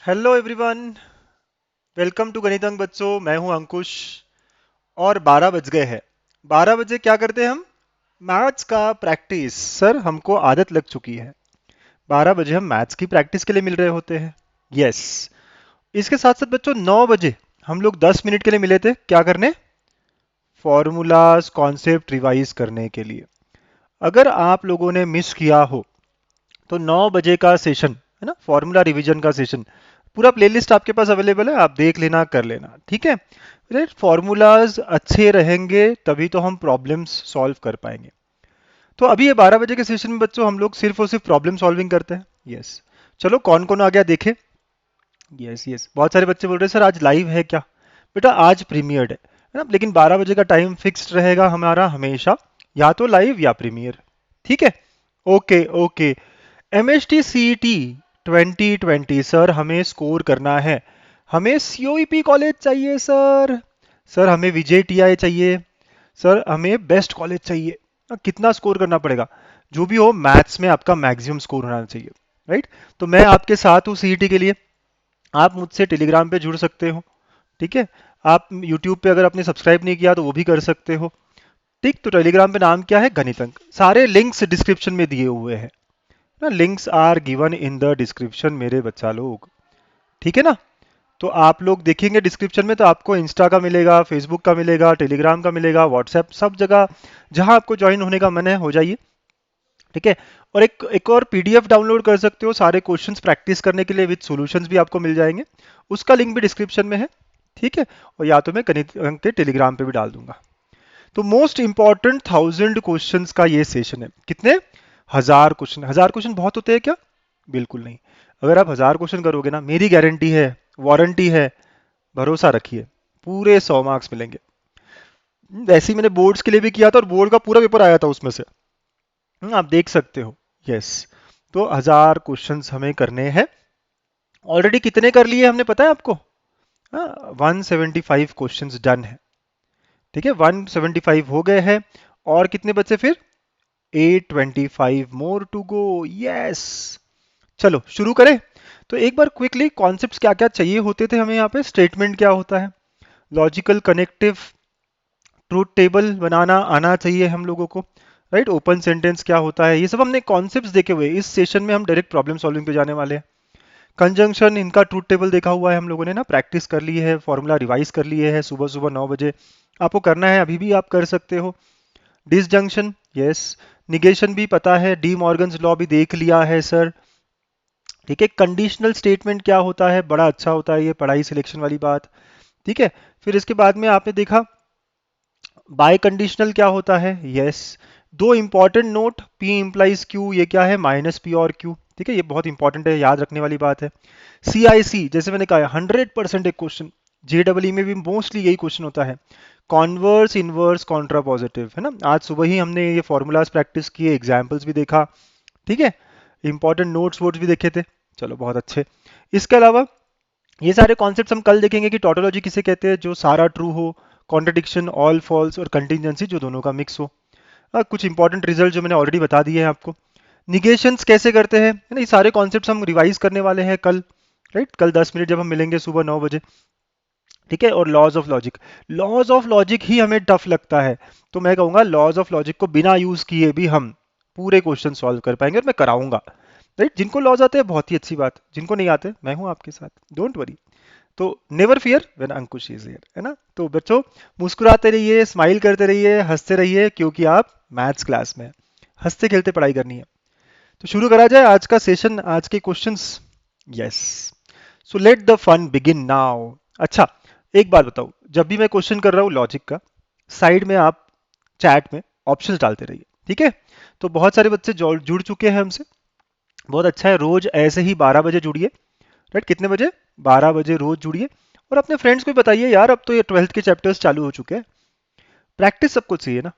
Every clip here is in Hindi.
Hello everyone. वेलकम टू गणित अंक बच्चों। मैं हूं अंकुश और 12 बज गए हैं। 12 बजे क्या करते हैं हम? मैथ्स का प्रैक्टिस। सर हमको आदत लग चुकी है, 12 बजे हम मैथ्स की प्रैक्टिस के लिए मिल रहे होते हैं। यस। इसके साथ साथ बच्चों 9 बजे हम लोग 10 मिनट के लिए मिले थे, क्या करने? फॉर्मूलाज कॉन्सेप्ट रिवाइज करने के लिए। अगर आप लोगों ने मिस किया हो तो 9 बजे का सेशन है ना, फॉर्मूला रिवीजन का सेशन, पूरा प्लेलिस्ट आपके पास अवेलेबल है, आप देख लेना, कर लेना, ठीक है। राइट, फॉर्मूलाज अच्छे रहेंगे तभी तो हम प्रॉब्लम्स सॉल्व कर पाएंगे। तो अभी ये 12 बजे के सेशन में बच्चों हम लोग सिर्फ और सिर्फ प्रॉब्लम सॉल्विंग करते हैं। यस। चलो कौन कौन आ गया देखे। यस यस, बहुत सारे बच्चे बोल रहे हैं सर आज लाइव है क्या? बेटा आज प्रीमियर्ड है ना, लेकिन 12 बजे का टाइम फिक्स्ड रहेगा हमारा हमेशा, या तो लाइव या प्रीमियर। ठीक है। Okay okay. MST CET 2020 sir हमें स्कोर करना है। हमें सीओईपी कॉलेज चाहिए सर। सर हमें विजय टीआई चाहिए। सर हमें बेस्ट कॉलेज चाहिए। कितना स्कोर करना पड़ेगा? जो भी हो मैथ्स में आपका मैक्सिमम स्कोर होना चाहिए। राइट। तो मैं आपके साथ हूँ सीईटी के लिए। आप मुझसे टेलीग्राम पे जुड़ सकते हो। ठीक है। आप यूट्यूब पे अगर आपने सब्सक्राइब नहीं किया तो वो भी कर सकते हो। ठीक। तो टेलीग्राम पे नाम क्या है? गणित अंक। सारे लिंक्स डिस्क्रिप्शन में दिए हुए हैं ना, links are given in the description मेरे बच्चा लोग। ठीक है ना। तो आप लोग देखेंगे डिस्क्रिप्शन में तो आपको इंस्टा का मिलेगा, फेसबुक का मिलेगा, टेलीग्राम का मिलेगा, व्हाट्सएप, सब जगह जहां आपको ज्वाइन होने का मन है हो जाइए। ठीक है। और एक एक और पीडीएफ डाउनलोड कर सकते हो सारे क्वेश्चंस प्रैक्टिस करने के लिए, विद सॉल्यूशंस भी आपको मिल जाएंगे। उसका लिंक भी डिस्क्रिप्शन में है। ठीक है। और या तो मैं गणित अंक के टेलीग्राम पे भी डाल दूंगा। तो मोस्ट इंपॉर्टेंट 1000 क्वेश्चंस का ये सेशन है। कितने? 1000 क्वेश्चन। 1000 क्वेश्चन बहुत होते हैं क्या? बिल्कुल नहीं। अगर आप 1000 क्वेश्चन करोगे ना, मेरी गारंटी है, वारंटी है, भरोसा रखिए, पूरे 100 मार्क्स मिलेंगे। वैसे ही मैंने बोर्ड्स के लिए भी किया था और बोर्ड का पूरा पेपर आया था उसमें से। आप देख सकते हो। यस। तो 1000 क्वेश्चंस हमें करने हैं। ऑलरेडी कितने कर लिए हमने पता है आपको? 175 क्वेश्चंस डन है। ठीक है, 175 हो गए हैं। और कितने बचे फिर? 825 मोर टू गो। यस। चलो शुरू करें। तो एक बार क्विकली कॉन्सेप्ट्स क्या क्या चाहिए होते थे हमें यहाँ पे। स्टेटमेंट क्या होता है, लॉजिकल कनेक्टिव, ट्रूथ टेबल बनाना आना चाहिए हम लोगों को। राइट, ओपन सेंटेंस क्या होता है, ये सब हमने कॉन्सेप्ट्स देखे हुए। इस सेशन में हम डायरेक्ट प्रॉब्लम सॉल्विंग पे जाने वाले हैं। कंजंक्शन, इनका ट्रूथ टेबल देखा हुआ है हम लोगों ने ना, प्रैक्टिस कर ली है, फॉर्मूला रिवाइज कर लिए है सुबह सुबह 9 बजे। आपको करना है, अभी भी आप कर सकते हो। Disjunction, yes. निगेशन भी पता है, डी मॉर्गन्स लॉ भी देख लिया है सर। ठीक है। कंडीशनल स्टेटमेंट क्या होता है, बड़ा अच्छा होता है ये, पढ़ाई सिलेक्शन वाली बात। ठीक है। फिर इसके बाद में आपने देखा बाय कंडीशनल क्या होता है। यस। दो important note, P implies Q, ये क्या है? माइनस P और Q। ठीक है, ये बहुत इंपॉर्टेंट है, याद रखने वाली बात है। CIC जैसे मैंने कहा 100% एक क्वेश्चन, JEE में भी मोस्टली यही क्वेश्चन होता है। कॉन्वर्स इनवर्स कॉन्ट्रा पॉजिटिव, है ना। आज सुबह ही हमने ये फॉर्मूलाज प्रैक्टिस किए, एग्जाम्पल्स भी देखा। ठीक है। इंपॉर्टेंट नोट्स वोट्स भी देखे थे। चलो बहुत अच्छे। इसके अलावा ये सारे कॉन्सेप्ट्स हम कल देखेंगे कि टोटोलॉजी किसे कहते हैं, जो सारा ट्रू हो, कॉन्ट्रडिक्शन, ऑल फॉल्स, और कंटिजेंसी जो दोनों का मिक्स हो। कुछ इंपॉर्टेंट रिजल्ट जो मैंने ऑलरेडी बता दिए हैं आपको। निगेशंस कैसे करते हैं, है ना, ये सारे कॉन्सेप्ट्स हम रिवाइज करने वाले हैं कल। राइट, कल 10 मिनट जब हम मिलेंगे सुबह 9 बजे। ठीक है। और laws of logic, laws of logic ही हमें टफ लगता है, तो मैं कहूंगा लॉज ऑफ लॉजिक को बिना यूज किए भी हम पूरे क्वेश्चन सॉल्व कर पाएंगे, और मैं कराऊंगा। राइट, जिनको लॉज आते हैं बहुत ही अच्छी बात, जिनको नहीं आते मैं हूं आपके साथ, डोंट वरी। तो never fear when Ankush is here, है ना। तो बच्चों मुस्कुराते रहिए, स्माइल करते रहिए, हंसते रहिए, क्योंकि आप मैथ्स क्लास में हैं। हंसते खेलते पढ़ाई करनी है। तो शुरू करा जाए आज का सेशन, आज के questions. Yes. So let the fun begin now. अच्छा, एक बात बताओ, जब भी मैं क्वेश्चन कर रहा हूँ लॉजिक का, साइड में आप चैट में ऑप्शंस डालते रहिए। ठीक है। तो बहुत सारे बच्चे जुड़ चुके हैं हमसे, बहुत अच्छा है। रोज ऐसे ही 12 बजे जुड़िए। राइट, कितने बजे? 12 बजे रोज जुड़िए। और अपने फ्रेंड्स को भी बताइए, यार अब तो ये 12th के चैप्टर्स चालू हो चुके हैं, प्रैक्टिस सबको चाहिए ना।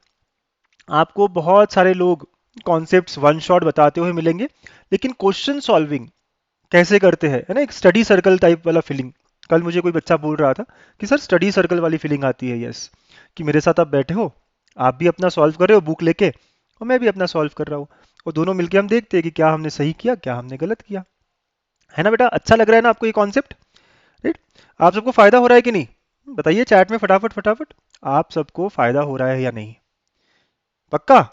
आपको बहुत सारे लोग कॉन्सेप्ट्स वन शॉट बताते हुए मिलेंगे, लेकिन क्वेश्चन सॉल्विंग कैसे करते हैं, है ना, एक स्टडी सर्कल टाइप वाला फीलिंग। कल मुझे कोई बच्चा बोल रहा था कि सर स्टडी सर्कल वाली फीलिंग आती है। यस, कि मेरे साथ आप बैठे हो, आप भी अपना सॉल्व कर रहे हो बुक लेके, और मैं भी अपना सॉल्व कर रहा हूँ, और दोनों मिलके हम देखते हैं कि क्या हमने सही किया, क्या हमने गलत किया। है ना बेटा, अच्छा लग रहा है ना आपको ये कॉन्सेप्ट? राइट? आप सबको फायदा हो रहा है कि नहीं? बताइए चैट में फटाफट फटाफट, आप सबको फायदा हो रहा है या नहीं? पक्का?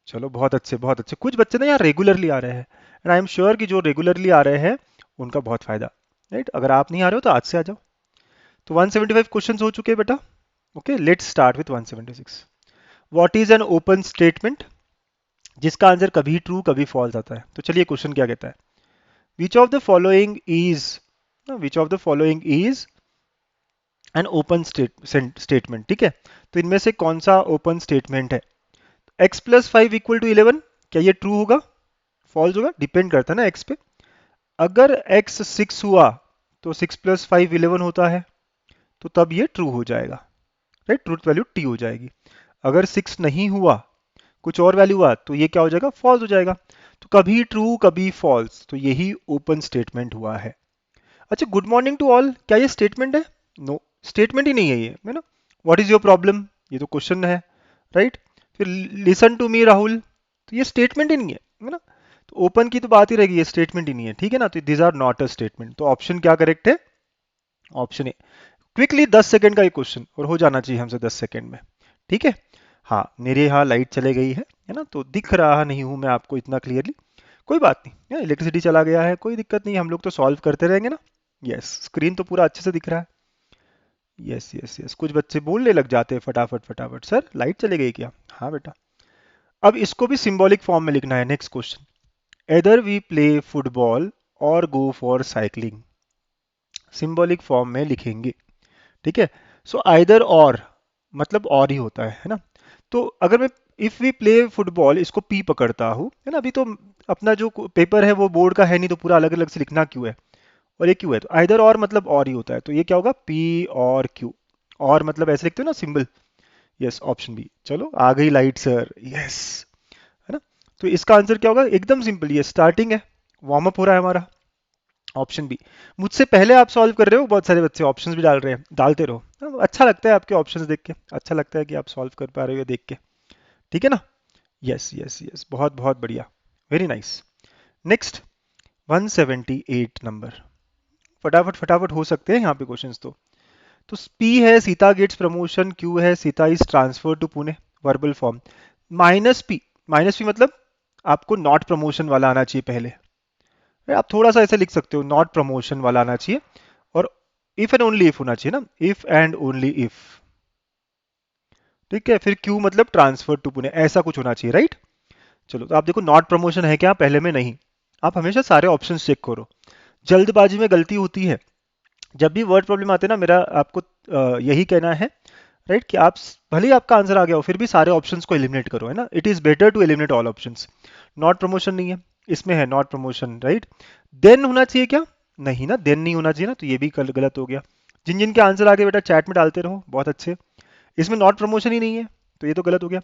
चलो बहुत अच्छे बहुत अच्छे। कुछ बच्चे ना यार रेगुलरली आ रहे हैं, एंड आई एम श्योर कि जो रेगुलरली आ रहे हैं उनका बहुत फायदा। राइट? अगर आप नहीं आ रहे हो तो आज से आ जाओ। तो 175 क्वेश्चंस हो चुके हैं बेटा। Okay, let's start with 176। What is an open statement, जिसका आंसर कभी ट्रू कभी फॉल्स आता है? तो चलिए क्वेश्चन क्या कहता है। Which of the following is, which of the following is an open statement, ठीक है? तो इनमें से कौन सा ओपन स्टेटमेंट है? x plus five equal to 11, क्या ये ट्रू होगा फॉल्स होगा? डिपेंड करता है ना x पे। अगर x 6 हुआ तो 6 प्लस फाइव 11 होता है, तो तब ये ट्रू हो जाएगा। राइट? ट्रूथ वैल्यू t हो जाएगी। अगर 6 नहीं हुआ, कुछ और वैल्यू हुआ, तो ये क्या हो जाएगा? फॉल्स हो जाएगा। तो कभी ट्रू कभी फॉल्स, तो यही ओपन स्टेटमेंट हुआ है। अच्छा, गुड मॉर्निंग टू ऑल, क्या ये स्टेटमेंट है? नो, स्टेटमेंट ही नहीं है ये, है ना? व्हाट इज योर प्रॉब्लम, ये तो क्वेश्चन है। राइट? फिर लिसन टू मी राहुल, तो ये स्टेटमेंट ही नहीं है ना? तो ओपन की तो बात ही रहेगी, ये स्टेटमेंट ही नहीं है, ठीक है ना? तो this are not a statement. तो ऑप्शन क्या करेक्ट है? Option A. क्विकली 10 सेकंड का ये क्वेश्चन और हो जाना चाहिए हमसे 10 सेकंड में, ठीक है? हाँ, मेरे यहाँ लाइट चले गई है ना? तो दिख रहा नहीं हूँ मैं आपको इतना क्लियरली, कोई बात नहीं, इलेक्ट्रिसिटी चला गया है, कोई दिक्कत नहीं, हम लोग तो सॉल्व करते रहेंगे ना। यस, स्क्रीन तो पूरा अच्छे से दिख रहा है। यस यस यस, कुछ बच्चे बोलने लग जाते हैं फटाफट फटाफट, सर लाइट चली गई क्या? हाँ बेटा। अब इसको भी सिंबॉलिक फॉर्म में लिखना है। Next question, either we play football और go for cycling, symbolic form में लिखेंगे, ठीक है? सो आइदर और मतलब और ही होता है ना? तो अगर मैं इफ वी प्ले फुटबॉल, इसको पी पकड़ता हूँ, है ना? अभी तो अपना जो पेपर है वो बोर्ड का है नहीं, तो पूरा अलग अलग से लिखना क्यों है? और ये क्यों है? तो आइदर और मतलब और ही होता है, तो ये क्या होगा? पी और क्यू। और मतलब ऐसे लिखते हो ना सिंबल। Yes, option B. चलो आ गई लाइट सर, यस, है ना? तो इसका आंसर क्या होगा? एकदम सिंपल, ये स्टार्टिंग है, वार्म अप हो रहा है हमारा। Option B. मुझसे पहले आप सॉल्व कर रहे हो, बहुत सारे बच्चे ऑप्शंस भी डाल रहे हैं, डालते रहो, अच्छा लगता है आपके ऑप्शंस देख के, अच्छा लगता है कि आप सॉल्व कर पा रहे हो देख के, ठीक है ना? यस यस यस, बहुत बहुत बढ़िया, वेरी नाइस। नेक्स्ट, 178 नंबर, फटाफट फटाफट हो सकते हैं यहाँ पे क्वेश्चंस तो P है सीता गेट्स प्रमोशन, Q है Sita is transfer to Pune, verbal form. -P, -P मतलब आपको नॉट प्रमोशन वाला आना चाहिए पहले। आप थोड़ा सा ऐसे लिख सकते हो, नॉट प्रमोशन वाला आना चाहिए, और इफ एंड ओनली इफ होना चाहिए ना, इफ एंड ओनली इफ, ठीक है? फिर Q मतलब ट्रांसफर टू पुणे, ऐसा कुछ होना चाहिए, राइट? चलो, तो आप देखो नॉट प्रमोशन है क्या पहले में? नहीं। आप हमेशा सारे ऑप्शन चेक करो, जल्दबाजी में गलती होती है। जब भी वर्ड प्रॉब्लम आते हैं ना, मेरा आपको यही कहना है, राइट, कि आप भले ही आपका आंसर आ गया हो, फिर भी सारे ऑप्शंस को एलिमिनेट करो, है ना? It is better to eliminate all options. Not promotion नहीं है, इसमें है नॉट प्रमोशन, राइट? देन होना चाहिए क्या? नहीं ना, देन नहीं होना चाहिए ना, तो ये भी गलत हो गया। जिन जिन के आंसर आगे बेटा चैट में डालते रहो, बहुत अच्छे। इसमें नॉट प्रमोशन ही नहीं है, तो ये तो गलत हो गया।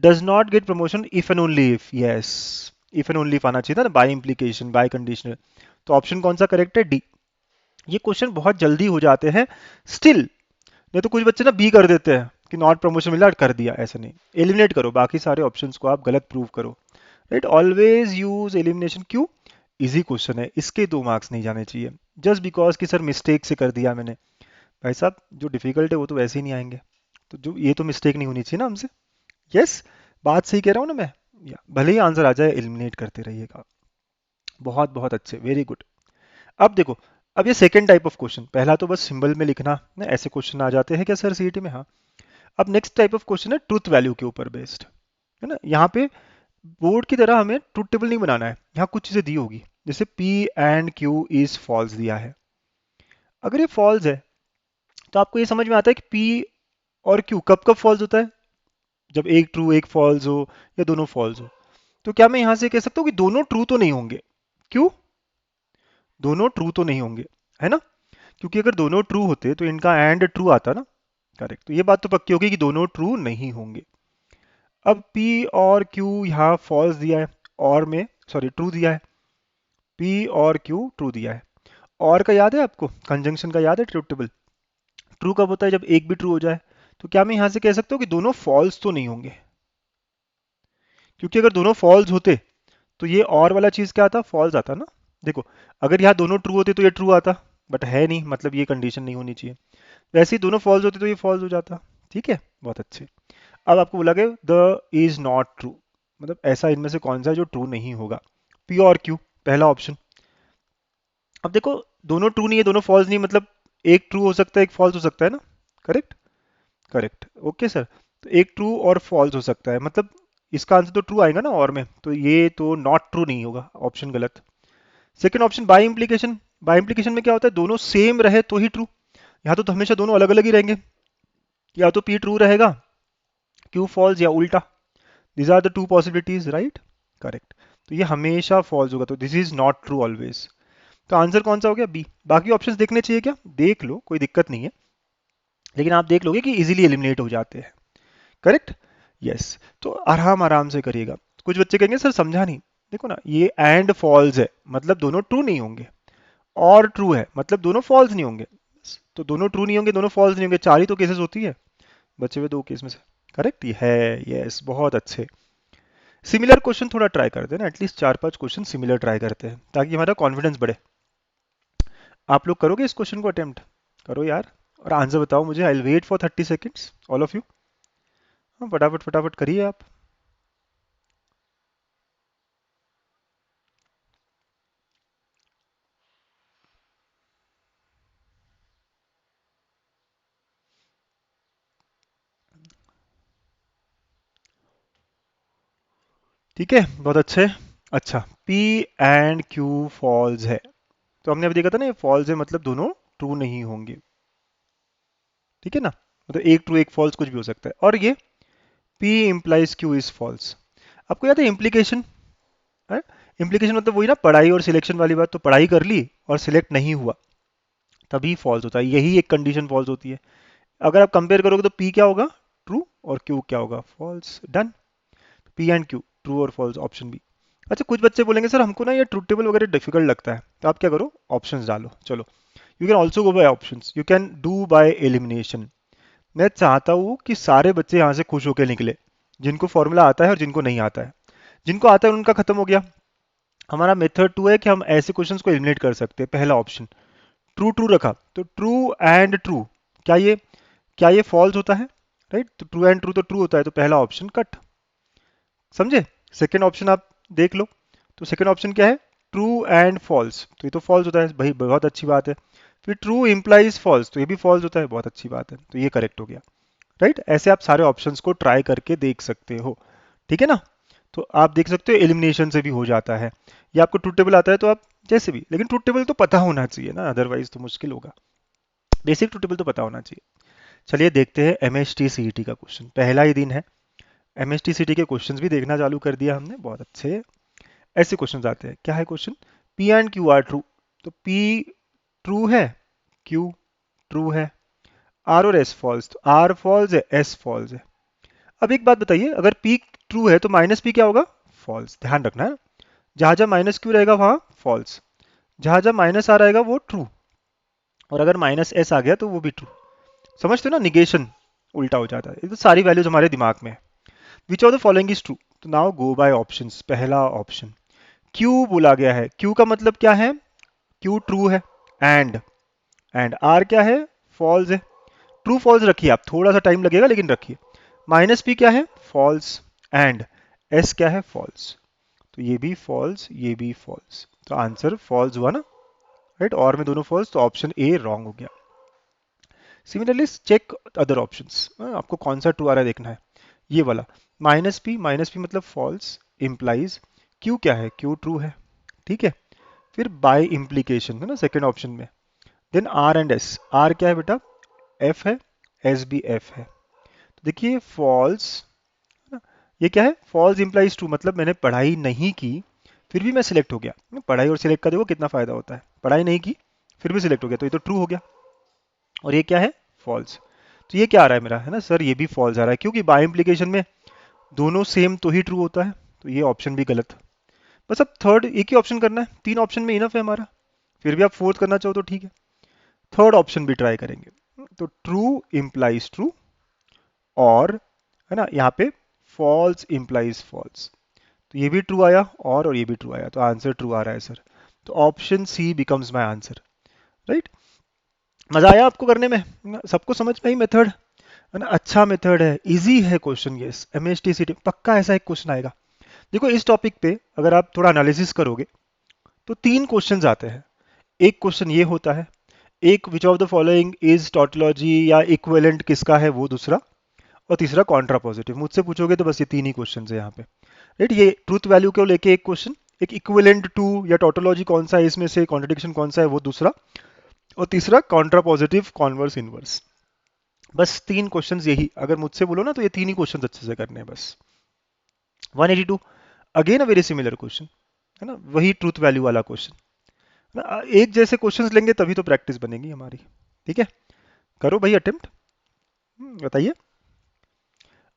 Does not gate promotion if and only if, yes, if and only if आना चाहिए था ना, बाय इंप्लीकेशन, बाय कंडीशनल। तो ऑप्शन कौन सा करेक्ट है? डी। ये क्वेश्चन बहुत जल्दी हो जाते हैं स्टिल, नहीं तो कुछ बच्चे ना बी कर देते हैं कि नॉट प्रमोशन मिला कर दिया, ऐसा नहीं, एलिमिनेट करो, बाकी सारे ऑप्शंस को आप गलत प्रूव करो, राइट? Always use elimination. क्यों? इजी क्वेश्चन है, इसके 2 मार्क्स नहीं जाने चाहिए जस्ट बिकॉज कि सर मिस्टेक से कर दिया मैंने। भाई साहब, जो डिफिकल्ट है वो तो वैसे ही नहीं आएंगे, तो जो ये तो मिस्टेक नहीं होनी चाहिए ना हमसे। यस, बात सही कह रहा हूँ ना मैं? या भले ही आंसर आ जाए, एलिमिनेट करते रहिएगा। बहुत बहुत अच्छे, वेरी गुड। अब देखो, अब ये सेकंड टाइप ऑफ क्वेश्चन, पहला तो बस सिंबल में लिखना ना, ऐसे क्वेश्चन आ जाते हैं क्या सर सीईटी में? हाँ। अब नेक्स्ट टाइप ऑफ क्वेश्चन है ट्रुथ वैल्यू के ऊपर बेस्ड, है ना? यहाँ पे बोर्ड की तरह हमें ट्रुथ टेबल नहीं बनाना है, यहाँ कुछ चीजें दी होगी, जैसे P and Q is false दिया है। अगर ये फॉल्स है, तो आपको ये समझ में आता है कि P और Q कब कब फॉल्स होता है? जब एक ट्रू एक फॉल्स हो, या दोनों फॉल्स हो। तो क्या मैं यहाँ से कह सकता हूँ कि दोनों ट्रू तो नहीं होंगे? क्यों? दोनों ट्रू तो नहीं होंगे, है ना? क्योंकि अगर दोनों ट्रू होते तो इनका एंड ट्रू आता ना, करेक्ट। तो ये बात तो पक्की होगी कि दोनों ट्रू नहीं होंगे। अब P और Q यहाँ फॉल्स दिया है, और में सॉरी ट्रू दिया है, P और Q ट्रू दिया है। और का याद है आपको, कंजंक्शन का याद है? ट्रुथ टेबल ट्रू कब होता है? जब एक भी ट्रू हो जाए। तो क्या मैं यहाँ से कह सकता हूँ कि दोनों फॉल्स तो नहीं होंगे? क्योंकि अगर दोनों फॉल्स होते तो ये और वाला चीज क्या आता? फॉल्स आता ना, देखो, अगर यहाँ दोनों ट्रू होते तो ये ट्रू आता, बट है नहीं, मतलब ये कंडीशन नहीं होनी चाहिए। वैसे ही दोनों फॉल्स होते तो ये फॉल्स हो जाता। ठीक है, बहुत अच्छे। अब आपको बोला गया द इज नॉट ट्रू, मतलब ऐसा इनमें से कौन सा है जो ट्रू नहीं होगा। पी और क्यू, पहला ऑप्शन। अब देखो, दोनों ट्रू नहीं है, दोनों फॉल्स नहीं, मतलब एक ट्रू हो सकता है एक फॉल्स हो सकता है ना। करेक्ट। Correct, okay sir. तो एक ट्रू और फॉल्स हो सकता है, मतलब इसका आंसर तो ट्रू आएगा ना, और में तो ये तो नॉट ट्रू नहीं होगा, ऑप्शन गलत। Second option by implication. By implication में क्या होता है, दोनों सेम रहे तो ही ट्रू। यहाँ तो हमेशा दोनों अलग अलग ही रहेंगे, या तो पी ट्रू रहेगा, क्यू फॉल्स, या उल्टा। This are the two possibilities, right. Correct. तो ये हमेशा फॉल्स होगा, तो this is not true always. तो आंसर कौन सा हो गया, बी। बाकी ऑप्शंस देखने चाहिए क्या, देख लो, कोई दिक्कत नहीं है, लेकिन आप देख लोगे कि इजीली एलिमिनेट हो जाते हैं। करेक्ट। यस। तो आराम आराम से करिएगा। कुछ बच्चे कहेंगे सर समझा नहीं। देखो ना, ये एंड फॉल्स है, मतलब दोनों ट्रू नहीं होंगे, और ट्रू है मतलब दोनों फॉल्स नहीं होंगे। तो दोनों ट्रू नहीं होंगे, दोनों फॉल्स नहीं होंगे, चार ही तो केसेस होती है, बचे हुए दो केस में से। करेक्ट ये है। यस, बहुत अच्छे। सिमिलर क्वेश्चन थोड़ा ट्राई करते हैं ना, एटलीस्ट चार पांच क्वेश्चन सिमिलर ट्राई करते हैं ताकि हमारा कॉन्फिडेंस बढ़े। आप लोग करोगे इस क्वेश्चन को अटेम्प्ट, करो यार, और आंसर बताओ मुझे। I will wait for 30 seconds, all of you. फटाफट फटाफट करिए आप। ठीक है, बहुत अच्छे। अच्छा, P एंड Q फॉल्स है, तो हमने अभी देखा था ना, ये फॉल्स है मतलब दोनों ट्रू नहीं होंगे। ठीक है ना, मतलब एक ट्रू एक फॉल्स कुछ भी हो सकता है। और ये P implies Q is false, आपको याद है इम्प्लीकेशन है। इम्प्लीकेशन मतलब वही ना, पढ़ाई और सिलेक्शन वाली बात, तो पढ़ाई कर ली और सिलेक्ट नहीं हुआ तभी फॉल्स होता है, यही एक कंडीशन फॉल्स होती है। अगर आप कंपेयर करोगे तो P क्या होगा, ट्रू, और Q क्या होगा, false. Done. P and Q, true और फॉल्स, ऑप्शन बी। अच्छा, कुछ बच्चे बोलेंगे सर हमको ना ये ट्रूथ टेबल वगैरह डिफिकल्ट लगता है, तो आप क्या करो, ऑप्शंस डालो। चलो, you can also go by options, you can do by elimination. मैं चाहता हूँ कि सारे बच्चे यहाँ से खुश होकर निकले, जिनको फॉर्मूला आता है और जिनको नहीं आता है। जिनको आता है उनका खत्म हो गया। हमारा मेथड टू है कि हम ऐसे क्वेश्चंस को एलिमिनेट कर सकते हैं। पहला ऑप्शन ट्रू ट्रू रखा, तो ट्रू एंड ट्रू, क्या ये फॉल्स होता है, राइट। तो ट्रू एंड ट्रू तो ट्रू होता है, तो पहला ऑप्शन कट। समझे। सेकेंड ऑप्शन आप देख लो, तो सेकेंड ऑप्शन क्या है, ट्रू एंड फॉल्स, तो ये तो फॉल्स होता है भाई, बहुत अच्छी बात है। फिर ट्रू इंप्लाइज फॉल्स, तो ये भी फॉल्स होता है, बहुत अच्छी बात है, तो ये करेक्ट हो गया। राइट, ऐसे आप सारे ऑप्शंस को ट्राई करके देख सकते हो। ठीक है ना। तो आप देख सकते हो एलिमिनेशन से भी हो जाता है, या आपको ट्रूथ टेबल आता है तो आप जैसे भी, लेकिन ट्रूथ टेबल तो पता होना चाहिए ना, अदरवाइज तो मुश्किल होगा। बेसिक ट्रूथ टेबल तो पता होना चाहिए। चलिए देखते हैं एमएसटी सीईटी का क्वेश्चन, पहला ही दिन है, एमएसटी सीईटी के क्वेश्चंस भी देखना चालू कर दिया हमने, बहुत अच्छे। ऐसे क्वेश्चंस आते हैं, क्या है question, P and Q R true, तो पी ट्रू है, क्यू ट्रू है, आर और एस फॉल्स, तो आर फॉल्स है, एस फॉल्स है। अब एक बात बताइए, अगर पी ट्रू है तो माइनस पी क्या होगा, फॉल्स, ध्यान रखना है। जहां जहां माइनस क्यू रहेगा वहां फॉल्स, जहां जहां माइनस आ रहेगा वो ट्रू, और अगर माइनस एस आ गया तो वो भी ट्रू। समझते हो ना, निगेशन उल्टा हो जाता है। ये तो सारी वैल्यूज हमारे दिमाग में है। Which of the following is true, तो नाउ गो बाय ऑप्शंस। पहला ऑप्शन क्यू बोला गया है, क्यू का मतलब क्या है, क्यू ट्रू है, एंड आर क्या है, फॉल्स है। ट्रू फॉल्स रखिए आप, थोड़ा सा टाइम लगेगा लेकिन रखिए। माइनस पी क्या है, फॉल्स, एंड एस क्या है, फॉल्स, तो ये भी फॉल्स, ये भी फॉल्स, तो आंसर फॉल्स हुआ ना, राइट। और में दोनों फॉल्स, तो ऑप्शन ए रॉन्ग हो गया। सिमिलरली चेक अदर ऑप्शंस, आपको कौन सा ट्रू आ रहा है देखना है। ये वाला माइनस पी मतलब फॉल्स, इंप्लाइज क्यू क्या है, क्यू ट्रू है। ठीक है। फिर बाय इम्प्लीकेशन है ना सेकेंड ऑप्शन में। Then R and S, R क्या है बेटा, एफ है, एस भी एफ है। तो देखिए फॉल्स, ये क्या है, फॉल्स इंप्लाइज ट्रू, मतलब मैंने पढ़ाई नहीं की फिर भी मैं सिलेक्ट हो गया। पढ़ाई और सिलेक्ट का देखो कितना फायदा होता है, पढ़ाई नहीं की फिर भी सिलेक्ट हो गया, तो ये तो ट्रू हो गया। और ये क्या है, फॉल्स। तो ये क्या आ रहा है मेरा, है ना सर, ये भी फॉल्स आ रहा है, क्योंकि बाय इम्प्लीकेशन में दोनों सेम तो ही ट्रू होता है, तो ये ऑप्शन भी गलत। बस अब थर्ड एक ही ऑप्शन करना है, तीन ऑप्शन में इनफ है हमारा। फिर भी आप फोर्थ करना चाहो तो ठीक है, थर्ड ऑप्शन भी ट्राई करेंगे। तो ट्रू इंप्लाइज ट्रू, और है ना यहाँ पे फॉल्स इंप्लाइज फॉल्स, तो ये भी ट्रू आया और ये भी ट्रू आया, तो आंसर ट्रू आ रहा है सर। तो option C becomes my answer, right. मजा आया आपको करने में ना? सबको समझ में आई मेथड है ना? अच्छा मेथड है, इजी है क्वेश्चन, ये एमएसटीसीटी पक्का ऐसा एक क्वेश्चन आएगा। देखो इस टॉपिक पे अगर आप थोड़ा एनालिसिस करोगे तो तीन क्वेश्चंस आते हैं। एक क्वेश्चन ये होता है, एक विच of the following is tautology या इक्विवेलेंट किसका है वो दूसरा, और तीसरा कॉन्ट्रा पॉजिटिव। मुझसे पूछोगे तो बस ये तीन ही क्वेश्चन है यहाँ पे, राइट। ये ट्रूथ वैल्यू को लेके एक क्वेश्चन, एक इक्विवेलेंट टू या टोटोलॉजी कौन सा है इसमें से, कॉन्ट्रडिक्शन कौन सा है वो दूसरा, और तीसरा कॉन्ट्रा पॉजिटिव कॉन्वर्स इनवर्स। बस तीन क्वेश्चंस यही, अगर मुझसे बोलो ना तो ये तीन ही क्वेश्चंस अच्छे से करने हैं बस। 182 again a very similar question, है ना, वही ट्रूथ वैल्यू वाला क्वेश्चन ना। एक जैसे क्वेश्चंस लेंगे तभी तो प्रैक्टिस बनेगी हमारी, ठीक है। करो भाई अटेम्प्ट, बताइए।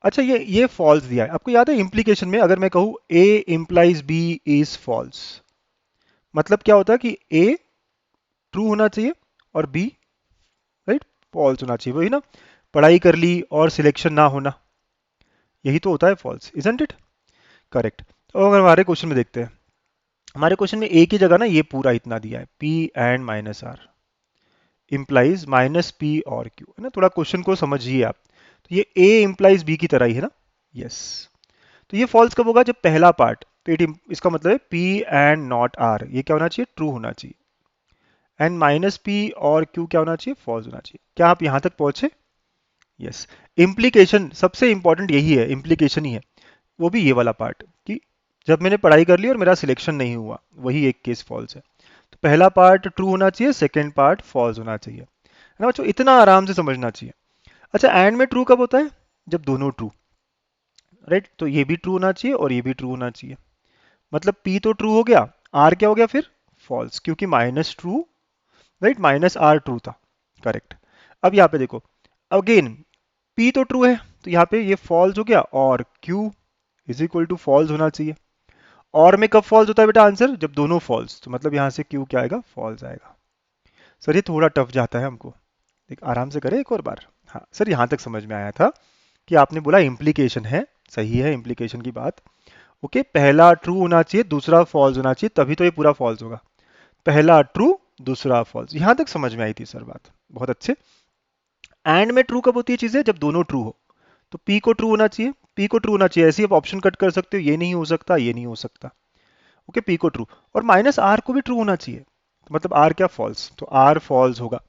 अच्छा ये फॉल्स दिया है, आपको याद है इम्प्लीकेशन में अगर मैं कहूँ ए इम्प्लाइज बी इज फॉल्स, मतलब क्या होता है कि ए ट्रू होना चाहिए और बी, राइट, फॉल्स होना चाहिए, वही ना। पढ़ाई कर ली और सिलेक्शन ना होना, यही तो होता है फॉल्स, इजंट इट? करेक्ट। तो अगर हमारे क्वेश्चन में देखते हैं, हमारे क्वेश्चन में ए की जगह ना ये पूरा इतना दिया है, P and minus R implies minus P और क्यू, है ना। थोड़ा क्वेश्चन को समझिए आप, तो ये ए इम्प्लाइज बी की तरह ही है ना, यस। तो ये फॉल्स कब होगा? जब पहला पार्ट, तो इसका मतलब है पी एंड नॉट आर, ये क्या होना चाहिए? ट्रू होना चाहिए। एंड माइनस पी और क्यू क्या होना चाहिए? फॉल्स होना चाहिए। क्या आप यहां तक पहुंचे? यस। इम्प्लीकेशन सबसे इंपॉर्टेंट यही है, इम्प्लीकेशन ही है, वो भी ये वाला पार्ट कि जब मैंने पढ़ाई कर ली और मेरा सिलेक्शन नहीं हुआ, वही एक केस फॉल्स है। तो पहला पार्ट ट्रू होना चाहिए, सेकेंड पार्ट फॉल्स होना चाहिए, है ना बच्चों? इतना आराम से समझना चाहिए। अच्छा एंड में ट्रू कब होता है? जब दोनों ट्रू, राइट। तो ये भी ट्रू होना चाहिए और ये भी ट्रू होना चाहिए, मतलब P तो ट्रू हो गया, R क्या हो गया फिर? फॉल्स, क्योंकि minus true, right, minus R true था, करेक्ट। अब यहाँ पे देखो, अगेन P तो ट्रू है, तो यहाँ पे ये फॉल्स हो गया, और Q is equal to false होना चाहिए। और में कब फॉल्स होता है बेटा आंसर? जब दोनों फॉल्स, तो मतलब यहाँ से Q क्या आएगा? फॉल्स आएगा। सर ये थोड़ा टफ जाता है हमको, एक आराम से करें एक और बार। हाँ सर यहाँ तक समझ में आया था कि आपने बोला इम्प्लीकेशन है, सही है इम्प्लीकेशन की बात। ओके, पहला ट्रू होना चाहिए, दूसरा फॉल्स होना चाहिए, तभी तो ये पूरा फॉल्स होगा। पहला ट्रू, दूसरा फॉल्स, यहां तक समझ में आई थी सर बात, बहुत अच्छे। एंड में ट्रू कब होती है चीजें? जब दोनों ट्रू हो। तो पी को ट्रू होना चाहिए, पी को ट्रू होना चाहिए, ऐसे ही आप ऑप्शन कट कर सकते हो, ये नहीं हो सकता, ये नहीं हो सकता। ओके, पी को ट्रू, और माइनस आर को भी ट्रू होना चाहिए, तो मतलब आर क्या? फॉल्स, तो आर फॉल्स होगा,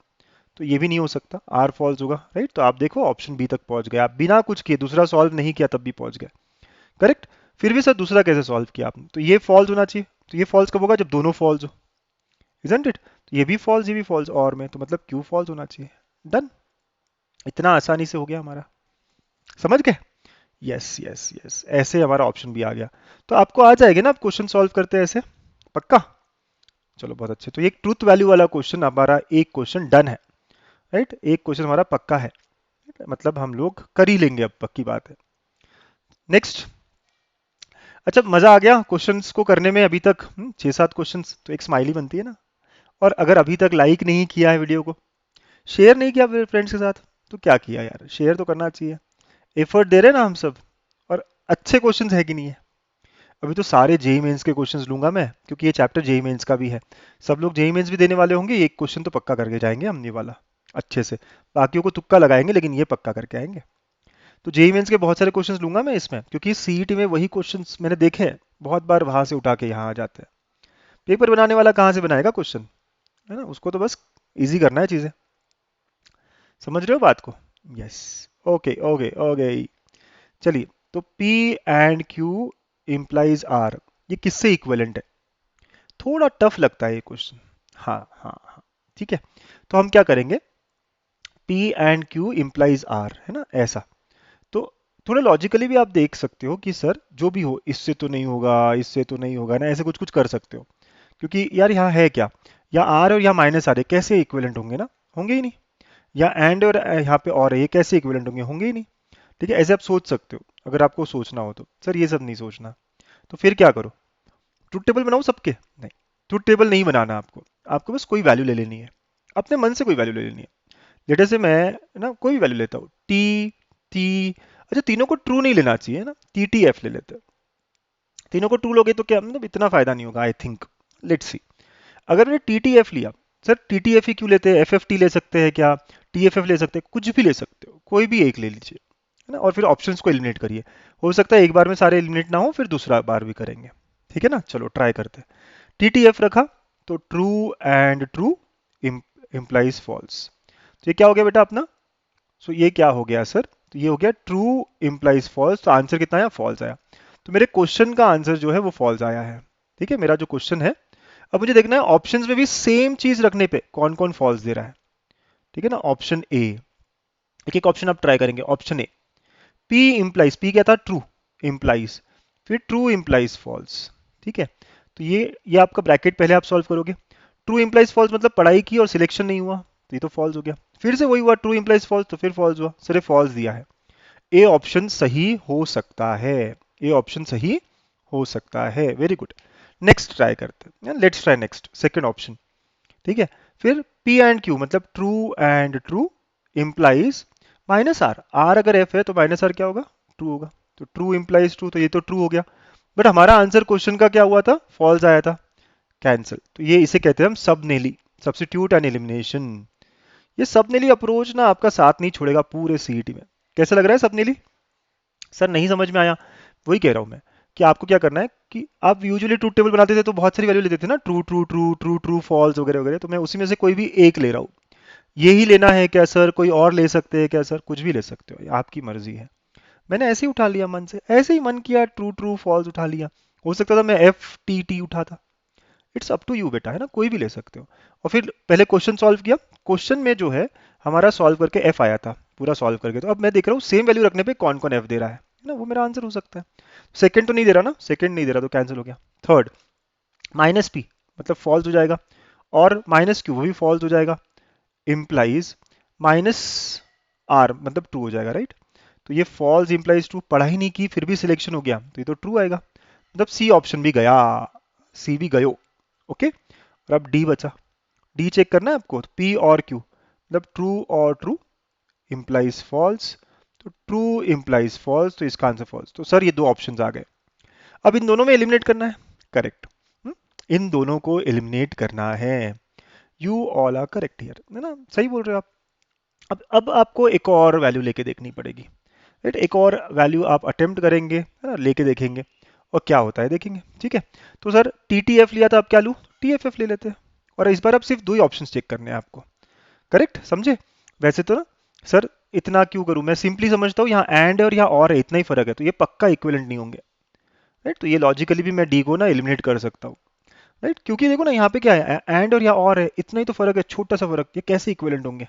तो ये भी नहीं हो सकता, आर फॉल्स होगा, राइट। तो आप देखो ऑप्शन बी तक पहुंच गए आप, बिना कुछ किए, दूसरा सॉल्व नहीं किया तब भी पहुंच गए, करेक्ट। फिर भी सर दूसरा कैसे सॉल्व किया आपने? तो ये फॉल्स होना चाहिए, तो ये फॉल्स कब होगा? जब दोनों फॉल्स हो, इजंट इट? तो ये भी फॉल्स, ये भी फॉल्स, और में, तो मतलब क्यू फॉल्स होना चाहिए। डन, इतना आसानी से हो गया हमारा, समझ गए? यस यस यस, ऐसे हमारा ऑप्शन भी आ गया। तो आपको आ जाएगा ना, आप क्वेश्चन सॉल्व करते हैं ऐसे, पक्का? चलो बहुत अच्छे। तो ये ट्रूथ वैल्यू वाला क्वेश्चन हमारा एक क्वेश्चन डन है, राइट। एक क्वेश्चन हमारा पक्का है, मतलब हम लोग कर ही लेंगे अब, पक्की बात है। नेक्स्ट। अच्छा मजा आ गया क्वेश्चंस को करने में अभी तक, 6-7 क्वेश्चंस तो एक स्माइली बनती है ना। और अगर अभी तक लाइक नहीं किया है वीडियो को, शेयर नहीं किया फिर फ्रेंड्स के साथ, तो क्या किया यार, शेयर तो करना चाहिए। एफर्ट दे रहे हैं ना हम सब, और अच्छे क्वेश्चंस है कि नहीं है। अभी तो सारे जेई मेंस के क्वेश्चंस लूंगा मैं, क्योंकि ये चैप्टर जेई मेंस का भी है। सब लोग जेई मेंस भी देने वाले होंगे, एक क्वेश्चन तो पक्का करके जाएंगे हम ये वाला अच्छे से। बाकियों को तुक्का लगाएंगे, लेकिन ये पक्का करके आएंगे। तो जेई मेंस के बहुत सारे क्वेश्चंस लूंगा मैं इसमें, क्योंकि सीईटी में वही क्वेश्चंस मैंने देखे हैं बहुत बार, वहां से उठा के यहाँ आ जाते हैं। पेपर बनाने वाला कहाँ से बनाएगा क्वेश्चन, है ना, उसको तो बस इजी करना है चीजें। समझ रहे हो बात को? यस। ओके ओके ओके, चलिए। तो P and Q implies R, ये किससे इक्विवेलेंट है? थोड़ा टफ लगता है ये क्वेश्चन, हाँ हाँ हाँ, ठीक है। तो हम क्या करेंगे, P and Q implies R, है ना, ऐसा। तो थोड़ा लॉजिकली भी आप देख सकते हो कि सर जो भी हो, इससे तो नहीं होगा, इससे तो नहीं होगा ना, ऐसे कुछ कुछ कर सकते हो। क्योंकि यार यहाँ है क्या, या आर और यहाँ माइनस आर है, कैसे इक्विवेलेंट होंगे ना, होंगे ही नहीं। या एंड और यहाँ पे और है, ये कैसे इक्विवेलेंट होंगे, होंगे ही नहीं। ठीक है, ऐसे आप सोच सकते हो अगर आपको सोचना हो तो। सर ये सब नहीं सोचना, तो फिर क्या करो, ट्रुथ टेबल बनाओ सबके? नहीं, ट्रुथ टेबल नहीं बनाना आपको, आपको बस कोई वैल्यू ले लेनी है, अपने मन से कोई वैल्यू ले लेनी है। जैसे से मैं ना कोई भी वैल्यू लेता हूँ, टी, टी, अच्छा तीनों को ट्रू नहीं लेना चाहिए ना, टी टी एफ ले लेते हैं। तीनों को ट्रू लोगे तो क्या, मतलब इतना फायदा नहीं होगा आई थिंक, लेट्स सी। अगर मैंने TTF लिया, सर TTF ही क्यों लेते हैं, FFT ले सकते हैं क्या, TFF ले सकते हैं, कुछ भी ले सकते हो, कोई भी एक ले लीजिए, है ना, और फिर ऑप्शंस को एलिमिनेट करिए। हो सकता है एक बार में सारे एलिमिनेट ना हो, फिर दूसरा बार भी करेंगे, ठीक है ना। चलो ट्राई करते हैं। TTF रखा तो true and true implies false. तो ये क्या हो गया बेटा अपना, सो ये क्या हो गया सर, तो ये हो गया ट्रू इम्प्लाइज फॉल्स। तो आंसर कितना आया, फॉल्स आया। तो मेरे क्वेश्चन का आंसर जो है वो फॉल्स आया है, ठीक है, मेरा जो क्वेश्चन है। अब मुझे देखना है ऑप्शंस में भी सेम चीज रखने पे कौन कौन फॉल्स दे रहा है, ठीक है ना। ऑप्शन ए, एक एक ऑप्शन आप ट्राई करेंगे। Option A, P implies, P क्या था, ट्रू इम्प्लाइज, फिर ट्रू इम्प्लाइज फॉल्स, ठीक है। तो ये आपका ब्रैकेट पहले आप सॉल्व करोगे। ट्रू इम्प्लाइज फॉल्स मतलब पढ़ाई की और सिलेक्शन नहीं हुआ, तो ये तो फॉल्स हो गया। फिर से वही हुआ, ट्रू इम्प्लाइज फॉल्स, तो फिर फॉल्स हुआ, सिर्फ फॉल्स दिया है। ए ऑप्शन सही हो सकता है, ए ऑप्शन सही हो सकता है, वेरी गुड। नेक्स्ट ट्राई करते हैं, let's try next, second option, ठीक है। फिर पी एंड क्यू मतलब true and true implies minus R, R अगर एफ है तो माइनस आर क्या होगा, ट्रू होगा। तो ट्रू इम्प्लाइज ट्रू, तो ये तो ट्रू हो गया, बट हमारा आंसर क्वेश्चन का क्या हुआ था, फॉल्स आया था, कैंसिल। तो ये इसे कहते हैं हम सब नेली, सब्स्टिट्यूट एंड एलिमिनेशन। ये सब नेली अप्रोच ना आपका साथ नहीं छोड़ेगा पूरे सीईटी में। कैसा लग रहा है सब नेली, सर नहीं समझ में आया। वही कह रहा हूं मैं कि आपको क्या करना है कि आप यूजुअली ट्रूथ टेबल बनाते थे तो बहुत सारी वैल्यू लेते थे ना, true true true true true false वगैरह वगैरह, तो मैं उसी में से कोई भी एक ले रहा हूँ। यही लेना है क्या सर, कोई और ले सकते हैं क्या सर, कुछ भी ले सकते हो, ये आपकी मर्जी है। मैंने ऐसे ही उठा लिया मन से, ऐसे ही मन किया ट्रू ट्रू फॉल्स उठा लिया। हो सकता था मैं FTT उठाता, इट्स अप टू यू बेटा, है ना, कोई भी ले सकते हो। और फिर पहले क्वेश्चन सॉल्व किया, क्वेश्चन में जो है हमारा सॉल्व करके F आया था, पूरा सॉल्व करके। तो अब मैं देख रहा हूँ सेम वैल्यू रखने पे कौन कौन F दे रहा है ना, वो मेरा आंसर हो सकता है। सेकंड तो नहीं दे रहा ना, सेकंड नहीं दे रहा तो कैंसिल हो गया। थर्ड, माइनस पी मतलब फॉल्स हो जाएगा, और माइनस क्यू वो भी फॉल्स हो जाएगा, इम्प्लाइज माइनस आर मतलब ट्रू हो जाएगा, राइट। तो ये फॉल्स इम्प्लाइज ट्रू, पढ़ा ही नहीं की फिर भी सिलेक्शन हो गया, तो ये तो ट्रू आएगा, मतलब सी ऑप्शन भी गया, सी भी गयो, ओके। और अब डी बचा, डी चेक करना है आपको, तो पी और क्यू मतलब ट्रू और ट्रू इम्प्लाइज फॉल्स, तो ट्रू इम्प्लाइज फॉल्स, तो इसका आंसर फॉल्स। तो सर ये दो ऑप्शंस आ गए, अब इन दोनों में एलिमिनेट करना है, करेक्ट। इन दोनों को एलिमिनेट करना है, you all are correct here, है ना, सही बोल रहे हो आप। अब आपको एक और वैल्यू लेके देखनी पड़ेगी, राइट, एक और वैल्यू आप अटेम्प्ट करेंगे, है ना, लेके देखेंगे और क्या होता है देखेंगे, ठीक है। तो सर TTF लिया था, अब क्या लूँ, TFF ले लेते हैं। और इस बार अब सिर्फ दो ही ऑप्शन चेक करने हैं आपको, करेक्ट, समझे। वैसे तो ना सर इतना क्यों करूं, मैं सिंपली समझता हूँ यहाँ एंड और यहाँ और है, इतना ही फर्क है, तो ये पक्का इक्विवेलेंट नहीं होंगे, राइट। तो ये लॉजिकली भी मैं डी को ना एलिमिनेट कर सकता हूँ, राइट, क्योंकि देखो ना यहाँ पे क्या है, एंड और यहाँ और है, इतना ही तो फर्क है, छोटा सा फर्क, ये कैसे इक्विवेलेंट होंगे,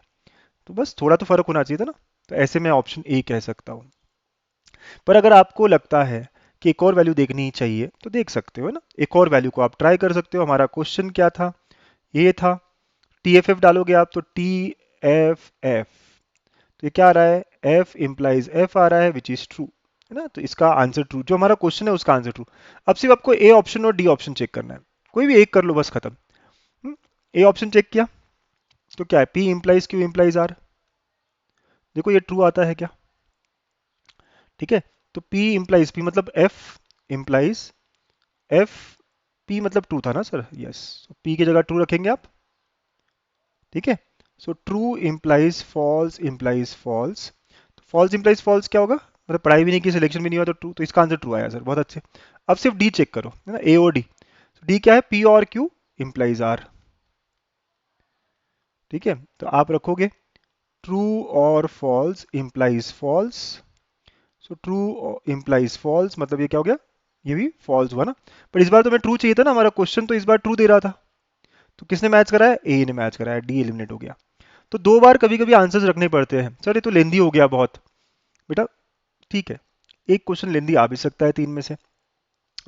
तो बस थोड़ा तो फर्क होना चाहिए था ना। तो ऐसे मैं ऑप्शन ए कह सकता हूँ। पर अगर आपको लगता है कि एक और वैल्यू देखनी चाहिए तो देख सकते हो ना, एक और वैल्यू को आप ट्राई कर सकते हो। हमारा क्वेश्चन क्या था, ये था, TFF डालोगे आप तो TFF, तो ये क्या आ रहा है, F इम्प्लाइज F आ रहा है विच इज ट्रू, है ना, तो इसका आंसर ट्रू, जो हमारा क्वेश्चन है उसका आंसर ट्रू। अब सिर्फ आपको ए ऑप्शन और डी ऑप्शन चेक करना है, कोई भी एक कर लो बस खत्म। ए ऑप्शन चेक किया तो क्या है, P implies Q implies R, देखो ये ट्रू आता है क्या, ठीक है। तो P इम्प्लाइज P मतलब F इम्प्लाइज F, P मतलब ट्रू था ना सर, यस, P की जगह ट्रू रखेंगे आप, ठीक है। सो ट्रू इम्प्लाइज फॉल्स, तो फॉल्स इम्प्लाइज फॉल्स क्या होगा, मतलब पढ़ाई भी नहीं की, सिलेक्शन भी नहीं हुआ, तो ट्रू, तो इसका आंसर ट्रू आया सर, बहुत अच्छे। अब सिर्फ डी चेक करो, है ना, ए और डी। डी क्या है, पी और क्यू इम्प्लाइज आर, ठीक है। तो आप रखोगे ट्रू और false implies false, so true implies false मतलब ये क्या हो गया, ये भी फॉल्स हुआ ना। पर इस बार तो मैं ट्रू चाहिए था ना, हमारा क्वेश्चन तो इस बार ट्रू दे रहा था, तो किसने मैच कराया, ए ने मैच कराया, डी एलिमिनेट हो गया। तो दो बार कभी कभी आंसर्स रखने पड़ते हैं, सर ये तो लेंदी हो गया बहुत, बेटा ठीक है, एक क्वेश्चन लेंदी आ भी सकता है तीन में से,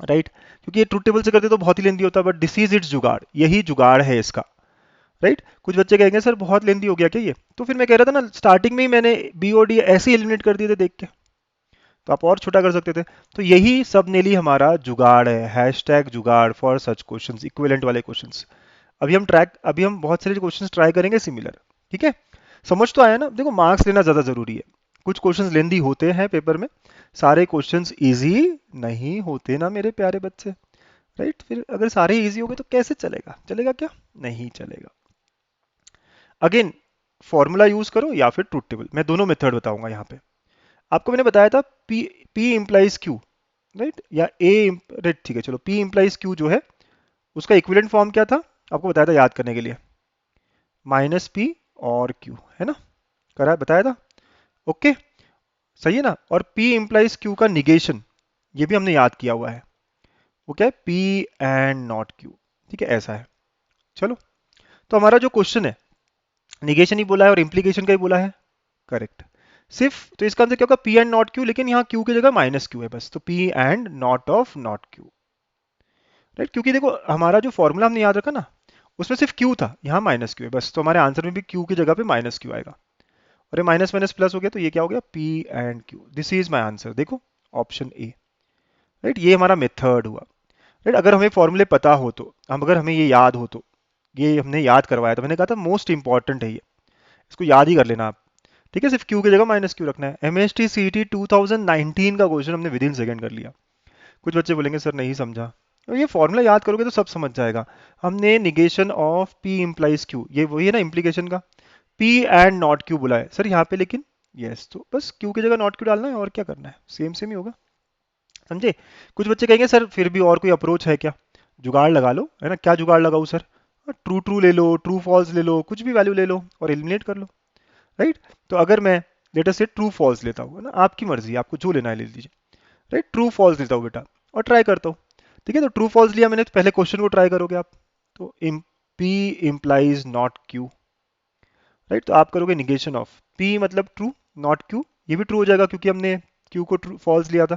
राइट, क्योंकि ये ट्रूथ टेबल से करते तो बहुत ही लेंदी होता, बट दिस इज इट्स जुगाड़, यही जुगाड़ है इसका, राइट। कुछ बच्चे कहेंगे सर बहुत लेंदी हो गया क्या ये, तो फिर मैं कह रहा था ना स्टार्टिंग में ही मैंने BOD ऐसे ही एलिमिनेट कर दिए थे देख के, तो आप और छोटा कर सकते थे। तो यही सब नेली हमारा जुगाड़ है, हैशटैग जुगाड़ फॉर सच क्वेश्चंस, इक्विवेलेंट वाले क्वेश्चंस। अभी हम बहुत सारे क्वेश्चंस ट्राई करेंगे सिमिलर, ठीक है। समझ तो आया ना, देखो मार्क्स लेना ज्यादा जरूरी है, कुछ क्वेश्चंस लेंदी होते हैं पेपर में, सारे क्वेश्चंस इजी नहीं होते ना मेरे प्यारे बच्चे, राइट। फिर अगर सारे इजी हो गए तो कैसे चलेगा, चलेगा क्या, नहीं चलेगा। अगेन फॉर्मूला यूज करो या फिर ट्रूथ टेबल, मैं दोनों मेथड बताऊंगा यहाँ पे। आपको मैंने बताया था P, P implies Q, right, या ए, राइट, ठीक है चलो, पी इम्प्लाइज क्यू जो है उसका इक्विवेलेंट फॉर्म क्या था, आपको बताया था याद करने के लिए, माइनस पी और क्यू, है ना, करा बताया था, ओके, सही है ना। और P इम्प्लाइज Q का निगेशन, ये भी हमने याद किया हुआ है, वो क्या है, P एंड नॉट Q, ठीक है, ऐसा है। चलो, तो हमारा जो क्वेश्चन है, निगेशन ही बोला है और इम्प्लीकेशन का ही बोला है, करेक्ट। सिर्फ तो इसका आंसर क्या होगा, P एंड नॉट Q, लेकिन यहाँ Q की जगह माइनस Q है बस, तो P and not of not Q, right, क्योंकि देखो हमारा जो फॉर्मूला हमने याद रखा ना, उसमें सिर्फ Q था, यहाँ माइनस Q है बस, तो हमारे आंसर में भी Q की जगह पे माइनस Q आएगा। और ये माइनस माइनस प्लस हो गया, तो ये क्या हो गया, P and Q, this is my answer, देखो ऑप्शन ए, राइट, ये हमारा मेथड हुआ, राइट। अगर हमें फॉर्मूले पता हो तो, हम अगर हमें ये याद हो तो, ये हमने याद करवाया था, मैंने कहा था मोस्ट इंपॉर्टेंट है ये, इसको याद ही कर लेना आप, ठीक है, सिर्फ क्यू की जगह माइनस क्यू रखना है। M S T C T 2019 का क्वेश्चन हमने विद इन सेकेंड कर लिया। कुछ बच्चे बोलेंगे सर नहीं समझा, तो ये फॉर्मूला याद करोगे तो सब समझ जाएगा। हमने negation of P implies Q, ये वही है ना इम्प्लीकेशन का, पी एंड नॉट क्यू बुला है सर यहाँ पे, लेकिन यस, तो बस क्यू की जगह नॉट क्यू डालना है और क्या करना है, सेम सेम ही होगा, समझे। कुछ बच्चे कहेंगे सर फिर भी और कोई अप्रोच है क्या, जुगाड़ लगा लो, है ना, क्या जुगाड़ लगाऊं सर, ट्रू ट्रू ले लो, ट्रू फॉल्स ले लो, कुछ भी वैल्यू ले लो और एलिमिनेट कर लो, राइट। तो अगर मैं लेटर से ट्रू फॉल्स लेता हूँ, है ना, आपकी मर्जी, आपको जो लेना है ले लीजिए, राइट, ट्रू फॉल्स लेता हूँ बेटा और ट्राई करता हूँ, ठीक है। तो ट्रू फॉल्स लिया मैंने, तो पहले क्वेश्चन को ट्राई करोगे आप, तो P implies not Q, right, तो आप करोगे निगेशन ऑफ पी मतलब ट्रू, नॉट क्यू, ये भी ट्रू हो जाएगा क्योंकि हमने क्यू को ट्रू फॉल्स लिया था।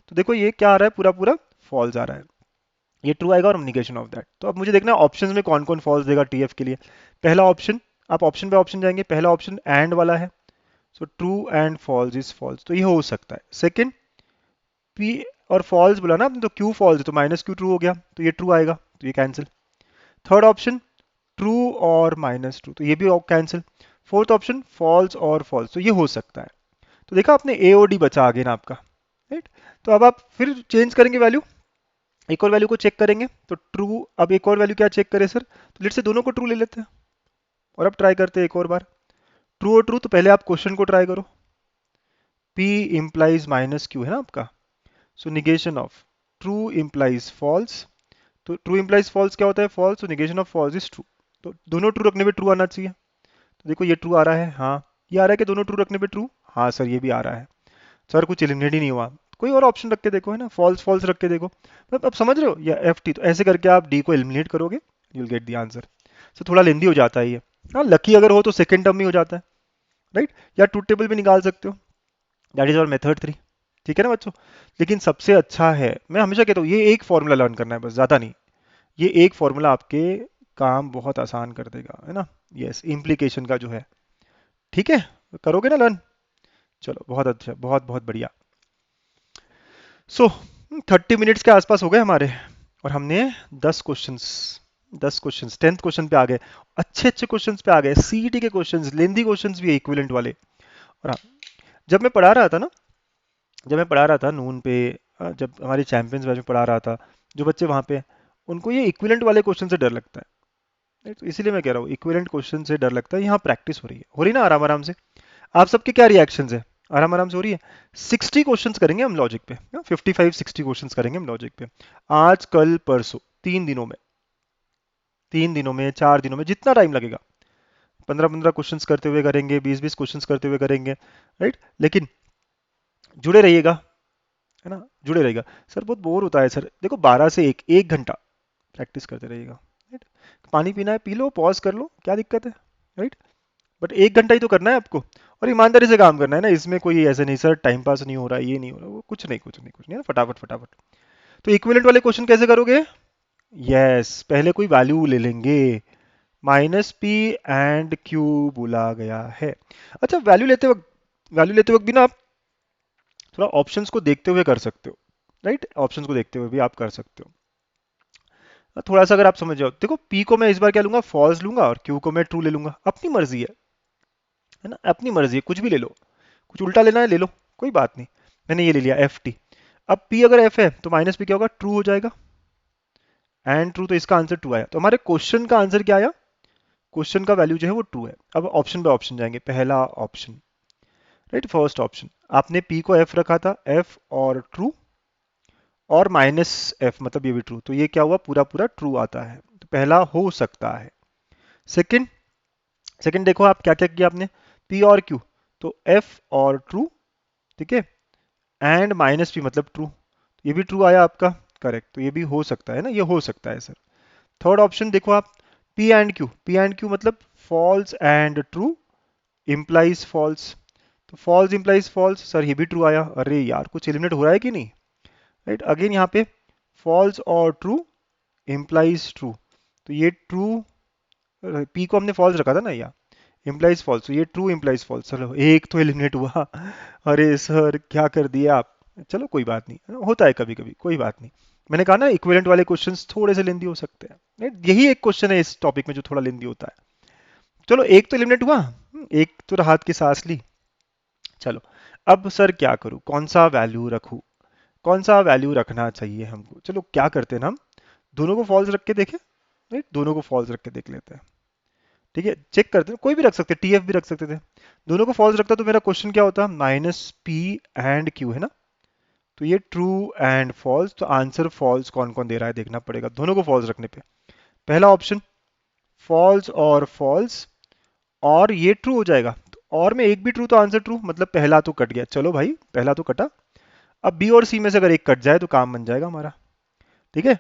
तो देखो ये क्या आ रहा है, पूरा पूरा फॉल्स आ रहा है, ये ट्रू आएगा और निगेशन ऑफ दैट। तो अब मुझे देखना है ऑप्शंस में कौन कौन फॉल्स देगा टीएफ के लिए। पहला ऑप्शन, आप ऑप्शन पे ऑप्शन जाएंगे, पहला ऑप्शन एंड वाला है, so true and false is false, तो ये हो सकता है। सेकंड, पी और फॉल्स बोला ना आपने, तो क्यू फॉल्स है तो माइनस क्यू ट्रू हो गया, तो ये ट्रू आएगा, तो ये कैंसिल। थर्ड ऑप्शन, ट्रू और माइनस ट्रू, तो ये भी कैंसिल। फोर्थ ऑप्शन, फॉल्स और फॉल्स, तो ये हो सकता है। तो देखा आपने, ए और डी बचा आगे ना आपका, राइट। तो अब आप फिर चेंज करेंगे वैल्यू, एक और वैल्यू को चेक करेंगे, तो ट्रू, अब एक और वैल्यू क्या चेक करें सर, तो लेट से दोनों को ट्रू ले लेते हैं और अब ट्राई करते हैं एक और बार, ट्रू और ट्रू, तो पहले आप क्वेश्चन को ट्राई करो, P इम्प्लाइज माइनस क्यू है ना आपका, so negation of true implies false, तो ट्रू इम्प्लाइज फॉल्स क्या होता है, फॉल्स, तो negation of false is true, तो दोनों ट्रू रखने पे ट्रू आना चाहिए, तो देखो ये ट्रू आ रहा है, हाँ, ये आ रहा है कि दोनों ट्रू रखने पे ट्रू, हाँ सर ये भी आ रहा है, सर कुछ एलिमिनेट ही नहीं हुआ, कोई और ऑप्शन रख के देखो, है ना, फॉल्स फॉल्स रख के देखो, अब समझ रहे हो, या एफ टी, तो ऐसे करके आप डी को एलिमिनेट करोगे, you will get the answer. So थोड़ा लेंदी हो जाता है ये, हाँ, लकी अगर हो तो सेकंड टर्म में हो जाता है, राइट, या ट्रूथ टेबल भी निकाल सकते हो, दैट इज और मेथड 3, ठीक है ना बच्चों। लेकिन सबसे अच्छा है, मैं हमेशा कहता हूँ, ये एक फॉर्मूला लर्न करना है बस, ज़्यादा नहीं, ये एक फॉर्मूला आपके काम बहुत आसान कर देगा, है ना, यस, इम्प्लीकेशन का जो है, ठीक है, करोगे ना लर्न, चलो बहुत अच्छा, बहुत बहुत बढ़िया। सो 30 मिनट्स के आसपास हो गए हमारे, और हमने 10 क्वेश्चंस, 10 क्वेश्चंस 10th क्वेश्चन पे आ गए, अच्छे अच्छे क्वेश्चंस पे आ गए, सीईटी के क्वेश्चंस, लेंदी क्वेश्चंस भी है इक्विवेलेंट वाले। और हाँ, जब मैं पढ़ा रहा था ना, जब मैं पढ़ा रहा था नून पे, जब हमारी चैंपियंस बैच में पढ़ा रहा था, जो बच्चे वहाँ पे, उनको ये इक्विवेलेंट वाले क्वेश्चन से डर लगता है, नहीं, तो इसीलिए मैं कह रहा हूँ इक्विवेलेंट क्वेश्चन से डर लगता है, यहाँ प्रैक्टिस हो रही ना आराम आराम से। आप सबके क्या रिएक्शंस है, आराम आराम से हो रही है। 60 क्वेश्चंस करेंगे हम लॉजिक पे, 55-60 क्वेश्चंस करेंगे हम लॉजिक पे, आज कल परसों, 3 दिनों में, 3 दिनों में, 4 दिनों में, जितना टाइम लगेगा, 15-15 क्वेश्चंस करते हुए करेंगे, 20-20 क्वेश्चंस करते हुए करेंगे, राइट। लेकिन जुड़े रहिएगा, है ना, जुड़े रहिएगा। सर बहुत बोर होता है सर, देखो 12 से 1 घंटा प्रैक्टिस करते रहिएगा, राइट। पानी पीना है पी लो, पॉज कर लो, क्या दिक्कत है, राइट। बट 1 घंटा ही तो करना है आपको, और ईमानदारी से काम करना है ना, इसमें कोई ऐसे नहीं सर टाइम पास नहीं हो रहा, ये नहीं हो रहा, वो कुछ नहीं, कुछ नहीं, कुछ नहीं है ना, फटाफट फटाफट। तो इक्विवेलेंट वाले क्वेश्चन कैसे करोगे, यस, पहले कोई वैल्यू ले लेंगे, माइनस पी एंड क्यू बोला गया है। अच्छा, वैल्यू लेते वक्त भी ना आप थोड़ा ऑप्शंस को देखते हुए कर सकते हो, राइट, ऑप्शंस को देखते हुए भी आप कर सकते हो। थोड़ा सा अगर आप समझ जाओ, देखो पी को मैं इस बार क्या लूंगा, फॉल्स लूंगा, और क्यू को मैं ट्रू ले लूंगा, अपनी मर्जी है ना, अपनी मर्जी है, कुछ भी ले लो, कुछ उल्टा लेना है ले लो, कोई बात नहीं। मैंने ये ले लिया एफ टी। अब पी अगर एफ है तो माइनस पी क्या होगा, ट्रू हो जाएगा, एंड ट्रू, तो इसका आंसर ट्रू आया। तो हमारे क्वेश्चन का आंसर क्या आया? क्वेश्चन का वैल्यू जो है वो ट्रू है। अब ऑप्शन बाय ऑप्शन जाएंगे। पहला ऑप्शन, राइट, फर्स्ट ऑप्शन, आपने p को f रखा था, f और ट्रू, और माइनस f मतलब ये भी ट्रू, तो ये क्या हुआ? पूरा पूरा ट्रू आता है, तो पहला हो सकता है। सेकंड, सेकंड देखो आप क्या क्या किया आपने, p और q, तो f और ट्रू, ठीक है, एंड माइनस p मतलब ट्रू, ये भी ट्रू आया आपका, करेक्ट, तो ये भी हो सकता है ना, ये हो सकता है सर। थर्ड ऑप्शन देखो आप, p and q, p and q मतलब false and true implies false, तो फॉल्स इम्प्लाइज फॉल्स, सर ये भी ट्रू आया। अरे यार कुछ एलिमिनेट हो रहा है कि नहीं, राइट, अगेन यहाँ पे फॉल्स और ट्रू इम्प्लाइज ट्रू, तो ये ट्रू, पी को हमने फॉल्स रखा था ना, या इम्प्लाइज फॉल्स, तो ये ट्रू इम्प्लाइज फॉल्स, चलो एक तो एलिमिनेट हुआ। अरे सर क्या कर दिया आप, चलो कोई बात नहीं, होता है कभी कभी, कोई बात नहीं। मैंने कहा ना इक्विवेलेंट वाले क्वेश्चंस थोड़े से लेंदी हो सकते हैं, right? यही एक क्वेश्चन है इस टॉपिक में जो थोड़ा लेंदी होता है। चलो एक तो एलिमिनेट हुआ, एक तो राहत की सांस ली। चलो अब सर क्या करूं, कौन सा वैल्यू रखूं, कौन सा वैल्यू रखना चाहिए हमको? चलो क्या करते हैं ना, हम दोनों को फॉल्स रख के देखें, राइट, दोनों को फॉल्स रख के देख लेते हैं। ठीक है, चेक करते हैं, कोई भी रख सकते, टीएफ भी रख सकते थे। दोनों को फॉल्स रखता तो मेरा क्वेश्चन क्या होता, माइनस पी एंड क्यू, है ना, तो ये ट्रू एंड फॉल्स, तो आंसर फॉल्स कौन कौन दे रहा है देखना पड़ेगा दोनों को फॉल्स रखने पे। पहला ऑप्शन फॉल्स और फॉल्स, और ये ट्रू हो जाएगा, तो और में एक भी ट्रू तो आंसर ट्रू, मतलब पहला तो कट गया, चलो भाई पहला तो कटा। अब बी और सी में से अगर एक कट जाए तो काम बन जाएगा हमारा। ठीक है,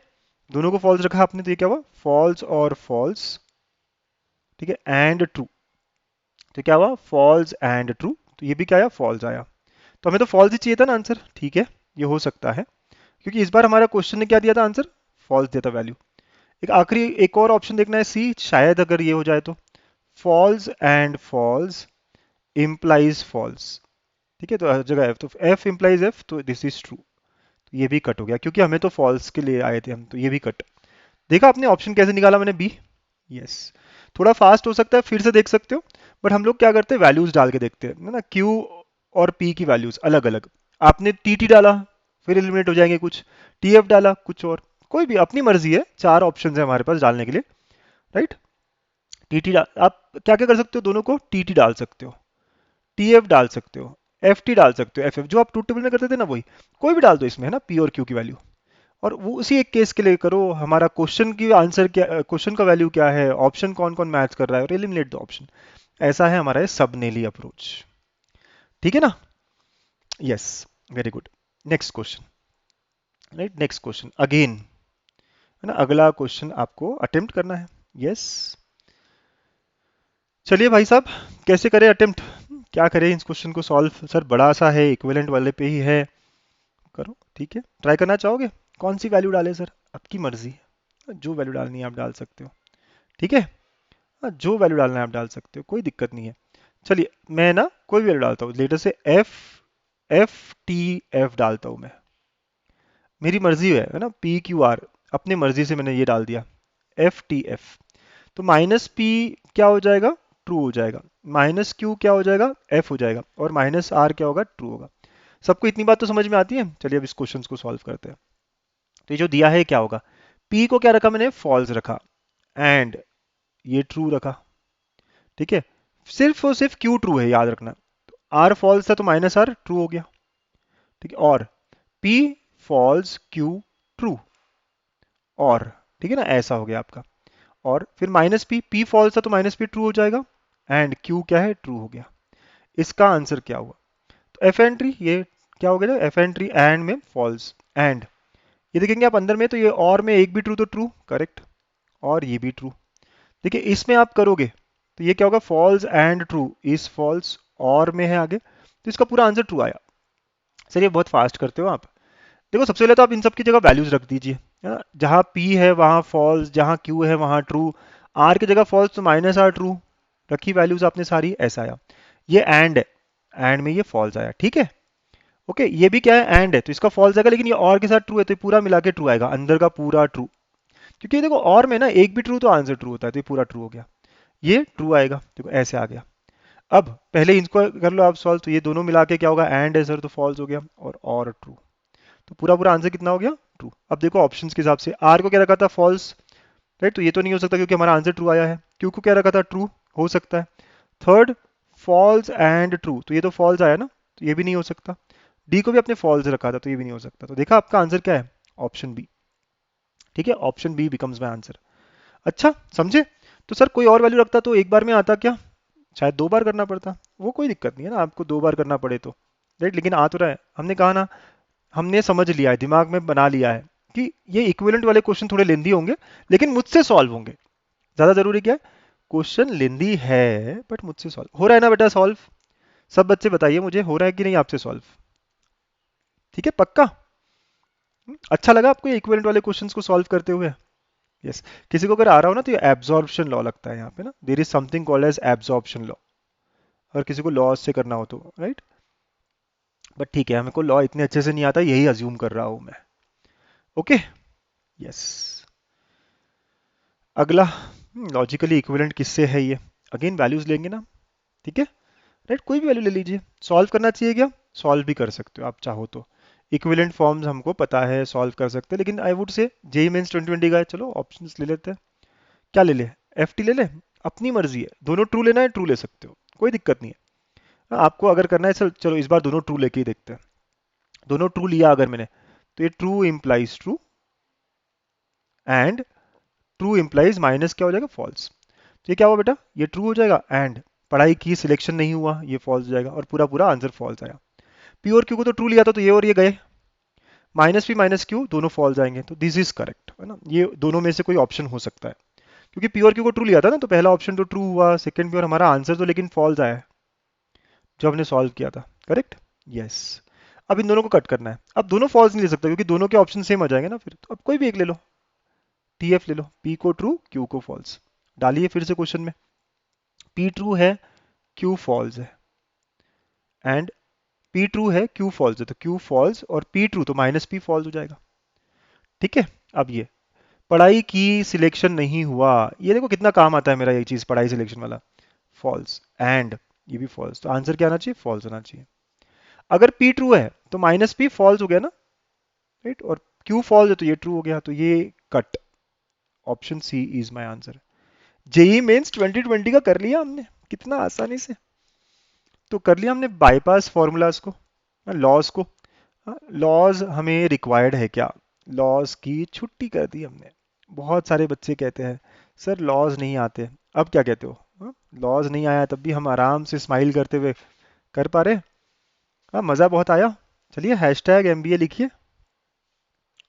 दोनों को फॉल्स रखा आपने, तो ये क्या हुआ, फॉल्स और फॉल्स, ठीक है, एंड ट्रू, तो क्या हुआ, फॉल्स एंड ट्रू, तो ये भी क्या आया, फॉल्स आया। तो हमें तो फॉल्स ही चाहिए था ना आंसर, ठीक है, ये हो सकता है, क्योंकि इस बार हमारा क्वेश्चन ने क्या दिया था आंसर, फॉल्स दिया था वैल्यू। एक आखिरी एक और ऑप्शन देखना है, सी, शायद अगर ये हो जाए तो, false and false implies false, ठीक है, तो हर जगह एफ, तो एफ इम्प्लाइज एफ, तो दिस इज ट्रू, तो ये भी कट हो गया, क्योंकि हमें तो फॉल्स के लिए आए थे हम, तो ये भी कट। देखा आपने ऑप्शन कैसे निकाला मैंने, बी, यस। थोड़ा फास्ट हो सकता है, फिर से देख सकते हो, बट हम लोग क्या करते हैं, वैल्यूज डाल के देखते हैं, है ना, क्यू और पी की वैल्यूज अलग अलग। आपने टी टी डाला, फिर एलिमिनेट हो जाएंगे कुछ, टी एफ डाला कुछ और, कोई भी अपनी मर्जी है, चार ऑप्शन है हमारे पास डालने के लिए, राइट। टी टी आप क्या क्या कर सकते हो, दोनों को टी टी डाल सकते हो, टी एफ डाल सकते हो, एफ टी डाल सकते हो, एफ एफ जो आप ट्रूथ टेबल में करते थे ना, वही कोई भी डाल दो इसमें, है ना, पी और क्यू की वैल्यू, और वो उसी एक केस के लिए करो, हमारा क्वेश्चन की आंसर क्या, क्वेश्चन का वैल्यू क्या है, ऑप्शन कौन कौन मैच कर रहा है, और एलिमिनेट द ऑप्शन। ऐसा है हमारा सब नेली अप्रोच, ठीक है ना, yes, very good. Next question, right, next question again, है ना, अगला क्वेश्चन आपको अटेम्प्ट करना है, यस। चलिए भाई साहब, कैसे करें अटेम्प्ट, क्या करें इस क्वेश्चन को सॉल्व, सर बड़ा सा है, इक्विवेलेंट वाले पे ही है, करो, ठीक है, ट्राई करना चाहोगे, कौन सी वैल्यू डालें सर, आपकी मर्जी, जो वैल्यू डालनी है आप डाल सकते हो, ठीक है, हाँ जो वैल्यू डालना है आप डाल सकते हो, कोई दिक्कत नहीं है। चलिए मैं ना कोई वैल्यू डालता हूँ, लेटर से एफ, एफ टी एफ डालता हूँ मैं, मेरी मर्जी है ना, पी क्यू आर, अपनी मर्जी से मैंने ये डाल दिया, एफ टी एफ, तो माइनस पी क्या हो जाएगा, ट्रू हो जाएगा, माइनस क्यू क्या हो जाएगा, एफ हो जाएगा, और माइनस आर क्या होगा, ट्रू होगा। सबको इतनी बात तो समझ में आती है, चलिए अब इस क्वेश्चन को सॉल्व करते हैं। तो ये जो दिया है क्या होगा, पी को क्या रखा मैंने, फॉल्स रखा, एंड ये ट्रू रखा, ठीक है, सिर्फ और सिर्फ क्यू ट्रू है, याद रखना, आर फॉल्स था तो माइनस आर ट्रू हो गया, ठीक है, और पी फॉल्स क्यू ट्रू, और ठीक है ना, ऐसा हो गया आपका, और फिर माइनस पी, पी फॉल्स था तो माइनस पी ट्रू हो जाएगा, एंड क्यू क्या है, ट्रू हो गया। इसका आंसर क्या हुआ, तो एफ एंट्री, ये क्या हो गया, एफ एंट्री एंड में फॉल्स, एंड ये देखेंगे आप अंदर में, तो ये और में एक भी ट्रू तो ट्रू, करेक्ट, और ये भी ट्रू। देखिए इसमें आप करोगे तो ये क्या होगा, false and true is false, और में है आगे, तो इसका पूरा आंसर ट्रू आया। सर ये बहुत फास्ट करते हो आप, देखो सबसे पहले तो आप इन सब की जगह वैल्यूज रख दीजिए, है ना, जहाँ p है वहाँ फॉल्स, जहाँ q है वहाँ ट्रू, r की जगह फॉल्स तो माइनस आर ट्रू, रखी वैल्यूज आपने सारी, ऐसा आया। ये एंड है, एंड में ये फॉल्स आया, ठीक है, ओके, ये भी क्या है, एंड है, तो इसका फॉल्स आएगा, लेकिन ये और के साथ ट्रू है, तो ये पूरा मिला के ट्रू आएगा, अंदर का पूरा ट्रू, क्योंकि देखो और में ना एक भी ट्रू तो आंसर ट्रू होता है, तो ये पूरा ट्रू हो गया, ये ट्रू आएगा, देखो ऐसे आ गया। अब पहले इनको कर लो आप सॉल्व, तो ये दोनों मिला के क्या होगा, एंड है सर, तो फॉल्स हो गया, और ट्रू, तो पूरा पूरा आंसर कितना हो गया, ट्रू। अब देखो ऑप्शंस के हिसाब से आर को क्या रखा था, फॉल्स, राइट, तो ये तो नहीं हो सकता क्योंकि हमारा आंसर ट्रू आया है। क्यू को क्या रखा था, ट्रू, हो सकता है। थर्ड, फॉल्स एंड ट्रू, तो ये तो फॉल्स आया ना, तो ये भी नहीं हो सकता। डी को भी अपने फॉल्स रखा था, तो ये भी नहीं हो सकता। तो देखा आपका आंसर क्या है, ऑप्शन बी। ठीक है, option B becomes my answer. अच्छा समझे। तो सर कोई और वैल्यू रखता तो एक बार में आता क्या, शायद दो बार करना पड़ता। वो कोई दिक्कत नहीं है ना, आपको दो बार करना पड़े तो, राइट, लेकिन आ तो रहा है। हमने कहा ना, हमने समझ लिया है, दिमाग में बना लिया है कि ये इक्विवेलेंट वाले क्वेश्चन थोड़े लेंदी होंगे, लेकिन मुझसे सॉल्व होंगे। ज्यादा जरूरी क्या है, क्वेश्चन लेंदी है बट मुझसे सॉल्व हो रहा है ना बेटा, सॉल्व। सब बच्चे बताइए मुझे, हो रहा है कि नहीं आपसे सॉल्व। ठीक है, पक्का। अच्छा लगा आपको ये इक्विवेलेंट वाले क्वेश्चंस को सॉल्व करते हुए। यस। किसी को अगर आ रहा हो ना, तो ये एब्जॉर्प्शन लॉ लगता है यहाँ पे ना, there is something called as absorption law, अगर किसी को लॉ से करना हो तो, राइट। बट ठीक है, हमको लॉ इतने अच्छे से नहीं आता, यही अज्यूम कर रहा हूं मैं। ओके। यस। अगला, लॉजिकली इक्विवेलेंट किससे है ये, अगेन वैल्यूज लेंगे ना। ठीक है, राइट, कोई भी वैल्यू ले लीजिए। सॉल्व करना चाहिए क्या, सॉल्व भी कर सकते हो आप चाहो तो। इक्विवेलेंट फॉर्म्स हमको पता है, सॉल्व कर सकते हैं, लेकिन I would say JEE mains 2020 का है, चलो ऑप्शंस ले लेते हैं। क्या ले ले, एफ टी ले ले, अपनी मर्जी है, दोनों ट्रू लेना है ट्रू ले सकते हो, कोई दिक्कत नहीं है। आपको अगर करना है सर, चलो इस बार दोनों ट्रू लेके ही देखते हैं। दोनों ट्रू लिया अगर मैंने, तो ये true implies true, and true implies minus क्या हो जाएगा, फॉल्स। तो ये क्या हुआ बेटा, ये ट्रू हो जाएगा, एंड पढ़ाई की सिलेक्शन नहीं हुआ, ये फॉल्स हो जाएगा, और पूरा पूरा आंसर फॉल्स आया। पी और क्यू को तो ट्रू लिया था, तो ये और ये गए, माइनस पी माइनस क्यू दोनों फॉल्स जाएंगे, तो दिस इज करेक्ट है ना, ये दोनों में से कोई ऑप्शन हो सकता है। क्योंकि पी और क्यू को ट्रू लिया था ना, तो पहला ऑप्शन तो ट्रू हुआ, सेकंड पे, और हमारा आंसर तो लेकिन फॉल्स आया है जो हमने सॉल्व किया था, करेक्ट। यस। अब इन दोनों को कट करना है। अब दोनों फॉल्स नहीं ले सकता क्योंकि दोनों के ऑप्शन सेम आ जाएंगे ना फिर, तो अब कोई भी एक ले लो। टी एफ ले लो, पी को ट्रू क्यू को फॉल्स। डालिए फिर से क्वेश्चन में, पी ट्रू है क्यू फॉल्स है, एंड पी ट्रू है क्यू फॉल्स है, तो क्यू फॉल्स और पी ट्रू, तो माइनस पी फॉल्स हो जाएगा। ठीक है। अब ये पढ़ाई की सिलेक्शन नहीं हुआ, ये देखो कितना काम आता है मेरा ये चीज, पढ़ाई सिलेक्शन वाला, फॉल्स, एंड ये भी फॉल्स, तो आंसर क्या आना चाहिए, फॉल्स होना चाहिए। अगर पी ट्रू है तो माइनस पी फॉल्स हो गया ना, राइट, और क्यू फॉल्स है तो ये ट्रू हो गया, तो ये cut, option C is my answer. JEE mains 2020 का कर लिया हमने, कितना आसानी से तो कर लिया हमने, बाईपास फॉर्मूलाज को, लॉज को। लॉज हमें रिक्वायर्ड है क्या, लॉज की छुट्टी कर दी हमने। बहुत सारे बच्चे कहते हैं सर लॉज नहीं आते, अब क्या कहते हो, लॉज नहीं आया तब भी हम आराम से स्माइल करते हुए कर पा रहे। हाँ, मज़ा बहुत आया। चलिए हैशटैग एमबीए लिखिए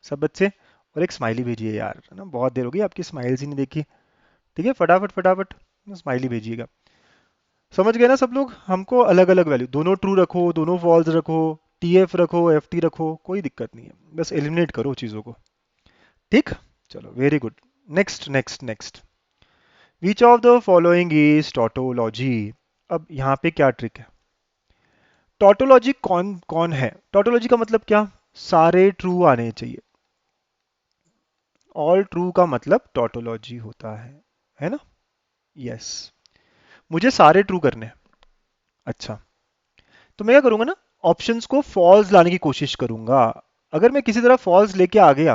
सब बच्चे, और एक स्माइली भेजिए यार, है ना, बहुत देर हो गई आपकी स्माइल्स ही नहीं देखी। ठीक है, फटाफट फटाफट स्माइली भेजिएगा। समझ गए ना सब लोग, हमको अलग अलग वैल्यू, दोनों ट्रू रखो, दोनों फॉल्स रखो, टीएफ रखो, एफटी रखो, कोई दिक्कत नहीं है, बस एलिमिनेट करो चीज़ों को। ठीक, चलो very good. Next next next, which of the following is tautology. अब यहाँ पे क्या ट्रिक है, टोटोलॉजी कौन कौन है, टोटोलॉजी का मतलब क्या, सारे ट्रू आने चाहिए। ऑल ट्रू का मतलब टोटोलॉजी होता है ना। यस। मुझे सारे ट्रू करने हैं। अच्छा, तो मैं क्या करूंगा ना, ऑप्शंस को फॉल्स लाने की कोशिश करूंगा। अगर मैं किसी तरह फॉल्स लेके आ गया,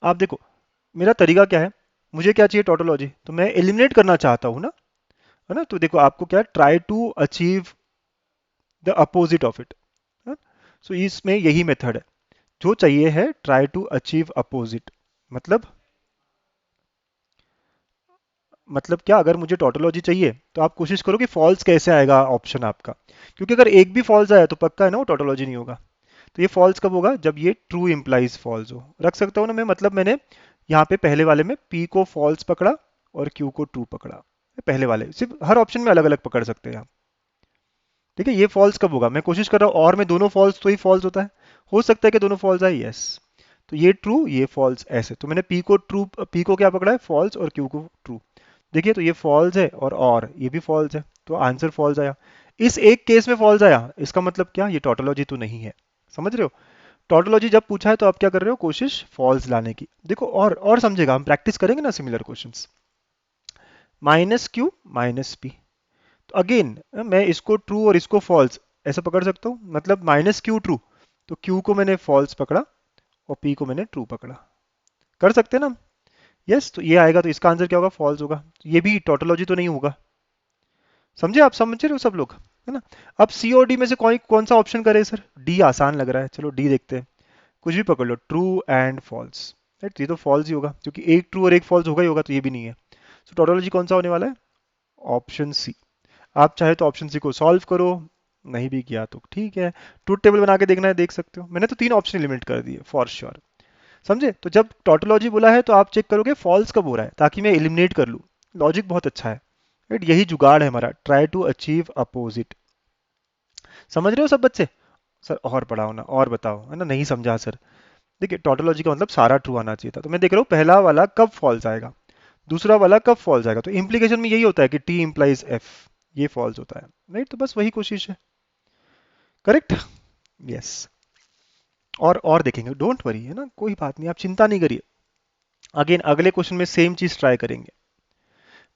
आप देखो मेरा तरीका क्या है, मुझे क्या चाहिए, टोटोलॉजी, तो मैं एलिमिनेट करना चाहता हूं ना, है ना, तो देखो आपको क्या, try to achieve the opposite of it. So इसमें यही मेथड है, जो चाहिए है ट्राई टू अचीव अपोजिट। मतलब मतलब क्या, अगर मुझे टोटोलॉजी चाहिए तो आप कोशिश करो कि फॉल्स कैसे आएगा ऑप्शन आपका, क्योंकि अगर एक भी फॉल्स आया तो पक्का है ना वो टोटोलॉजी नहीं होगा। तो ये फॉल्स कब होगा, जब ये ट्रू इंप्लाइज फॉल्स हो, रख सकता हूँ ना मैं, मतलब मैंने यहाँ पे पहले वाले में पी को फॉल्स पकड़ा और क्यू को ट्रू पकड़ा, पहले वाले सिर्फ हर ऑप्शन में अलग अलग पकड़ सकते हैं आप। ठीक है, ये फॉल्स कब होगा, मैं कोशिश कर रहा हूँ और मैं दोनों फॉल्स तो ही फॉल्स होता है, हो सकता है कि दोनों फॉल्स आए, यस। तो ये ट्रू ये फॉल्स, ऐसे तो मैंने पी को ट्रू, पी को क्या पकड़ा है फॉल्स, और क्यू को ट्रू। देखिए तो ये फॉल्स है और ये भी फॉल्स है, तो आंसर फॉल्स आया। इस एक केस में फॉल्स आया, इसका मतलब क्या, ये टोटोलॉजी तो नहीं है। समझ रहे हो, टोटोलॉजी जब पूछा है तो आप क्या कर रहे हो, कोशिश फॉल्स लाने की। देखो और समझेगा, हम प्रैक्टिस करेंगे ना similar questions. Minus Q minus P, तो अगेन मैं इसको ट्रू और इसको फॉल्स, ऐसा पकड़ सकता हूँ, मतलब माइनस क्यू ट्रू, तो क्यू को मैंने फॉल्स पकड़ा और पी को मैंने ट्रू पकड़ा। कर सकते हैं ना? यस, तो ये आएगा, तो इसका आंसर क्या होगा? फॉल्स होगा। ये भी टोटोलॉजी तो नहीं होगा। समझे? आप समझ रहे हो सब लोग, है ना? अब सी और डी में से कोई कौन सा ऑप्शन करे सर? डी आसान लग रहा है, चलो डी देखते हैं। कुछ भी पकड़ लो, ट्रू एंड फॉल्स, राइट? ये तो फॉल्स ही होगा, क्योंकि एक ट्रू और एक फॉल्स होगा ही होगा, तो ये भी नहीं है। तो टोटोलॉजी कौन सा होने वाला है? Option C. आप चाहे तो ऑप्शन सी को सॉल्व करो, नहीं भी किया तो ठीक है। ट्रूथ टेबल बना के देखना है, देख सकते हो। मैंने तो 3 ऑप्शन लिमिट कर दिए फॉर श्योर। समझे? तो जब टोटोलॉजी बोला है तो आप चेक करोगे फॉल्स कब हो रहा है, ताकि मैं एलिमिनेट कर लूँ। लॉजिक बहुत अच्छा है, राइट? यही जुगाड़ है हमारा, ट्राई टू अचीव अपोजिट। समझ रहे हो सब बच्चे? सर और पढ़ाओ ना, और बताओ, है ना? नहीं समझा सर। देखिए, टोटोलॉजी का मतलब सारा ट्रू आना चाहिए था, तो मैं देख रहा हूँ पहला वाला कब फॉल्स आएगा, दूसरा वाला कब फॉल्स आएगा। तो इम्प्लीकेशन में यही होता है कि टी इंप्लाइज एफ, ये फॉल्स होता है, राइट? तो बस वही कोशिश है। करेक्ट? यस। और देखेंगे, डोंट वरी, है ना? कोई बात नहीं, आप चिंता नहीं करिए। अगेन अगले क्वेश्चन में सेम चीज ट्राई करेंगे।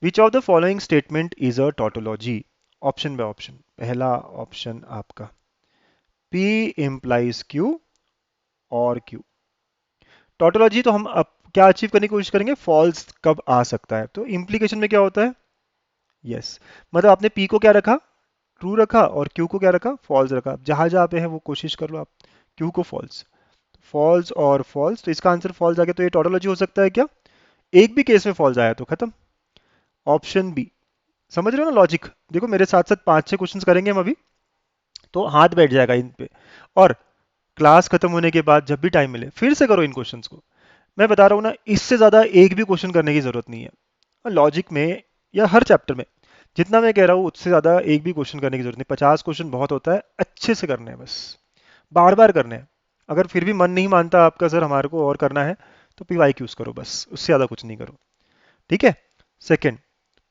विच of the following statement is a tautology? Option by option. पहला ऑप्शन आपका P implies Q और Q। टोटोलॉजी तो हम अब क्या अचीव करने की कोशिश करेंगे? फॉल्स कब आ सकता है। तो इम्प्लीकेशन में क्या होता है? यस, मतलब आपने P को क्या रखा? ट्रू रखा, और Q को क्या रखा? फॉल्स रखा। जहां जहां पे है वो कोशिश कर लो आप। Q को फॉल्स, फॉल्स और फॉल्स, तो इसका आंसर फॉल्स आ गया। तो ये टोटोलॉजी हो सकता है क्या? एक भी केस में फॉल्स आया तो खत्म। Option B. समझ रहे हो ना लॉजिक? देखो मेरे साथ साथ 5-6 क्वेश्चंस करेंगे हम अभी, तो हाथ बैठ जाएगा इन पे। और क्लास खत्म होने के बाद जब भी टाइम मिले फिर से करो इन क्वेश्चंस को। मैं बता रहा हूँ ना, इससे ज्यादा एक भी क्वेश्चन करने की जरूरत नहीं है लॉजिक में, या हर चैप्टर में। जितना मैं कह रहा हूँ उससे ज्यादा एक भी क्वेश्चन करने की जरूरत नहीं। 50 क्वेश्चन बहुत होता है, अच्छे से करने हैं बस, बार बार करने हैं। अगर फिर भी मन नहीं मानता आपका, सर हमारे को और करना है, तो PYQs करो बस, उससे ज्यादा कुछ नहीं करो। ठीक है? सेकेंड,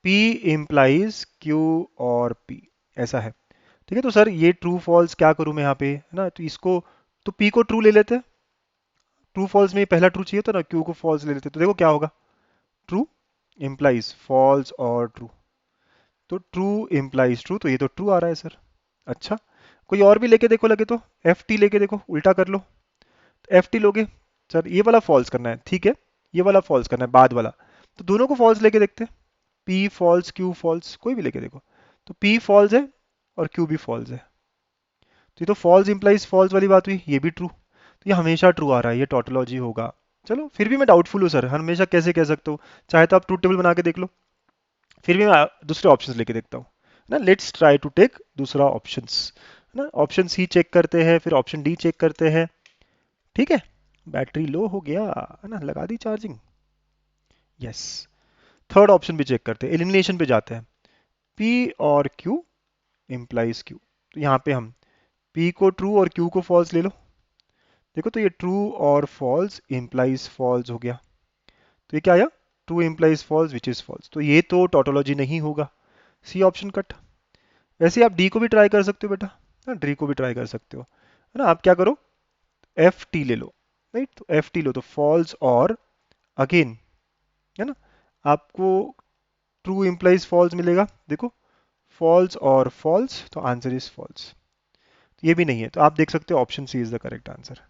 P implies Q और P, ऐसा है। ठीक है, तो सर ये ट्रू फॉल्स क्या करूं मैं यहाँ पे, है ना? तो इसको, तो P को ट्रू ले लेते हैं। ट्रू फॉल्स में पहला ट्रू चाहिए था ना, Q को फॉल्स ले लेते, तो देखो क्या होगा। ट्रू इम्प्लाइज फॉल्स और ट्रू, तो ट्रू इम्प्लाइज ट्रू, तो ये तो ट्रू आ रहा है सर। अच्छा, कोई और भी लेके देखो, लगे तो FT लेके देखो, उल्टा कर लो। एफ टी लोगे, सर ये वाला फॉल्स करना है, ठीक है, ये वाला फॉल्स करना है बाद वाला, तो दोनों को फॉल्स लेके देखते हैं। P फॉल्स Q फॉल्स, कोई भी लेके देखो। तो P फॉल्स है और Q भी फॉल्स है, तो ये तो फॉल्स इंप्लाइज फॉल्स वाली बात हुई, ये भी ट्रू। तो ये हमेशा ट्रू आ रहा है, ये टोटोलॉजी होगा। चलो फिर भी मैं डाउटफुल हूँ सर, हमेशा कैसे कह सकते हो? चाहे तो आप ट्रूथ टेबल बना के देख लो, फिर भी मैं दूसरे ऑप्शंस लेके देखता हूँ ना। लेट्स ट्राई टू टेक दूसरा ऑप्शंस, है ना? ऑप्शन सी चेक करते हैं, फिर ऑप्शन डी चेक करते हैं। ठीक है, बैटरी लो हो गया, है ना? लगा दी चार्जिंग। यस, थर्ड ऑप्शन भी चेक करते हैं, एलिमिनेशन पे जाते हैं। P और Q इम्प्लाइज Q, तो यहाँ पे हम P को ट्रू और Q को फॉल्स ले लो। देखो, तो ये ट्रू और फॉल्स इम्प्लाइज फॉल्स हो गया, तो ये क्या आया? True implies false which is false, तो ये तो टोटोलॉजी नहीं होगा। C option cut. वैसे आप डी को भी ट्राई कर सकते हो बेटा, ना? डी को भी ट्राई कर सकते हो, है ना? आप क्या करो, एफ टी ले लो, राइट? तो एफ टी लो तो फॉल्स और अगेन, है ना? आपको ट्रू इम्प्लाइज फॉल्स मिलेगा, देखो, फॉल्स और फॉल्स, तो आंसर इज फॉल्स। ये भी नहीं है, तो आप देख सकते हो option C is the correct answer.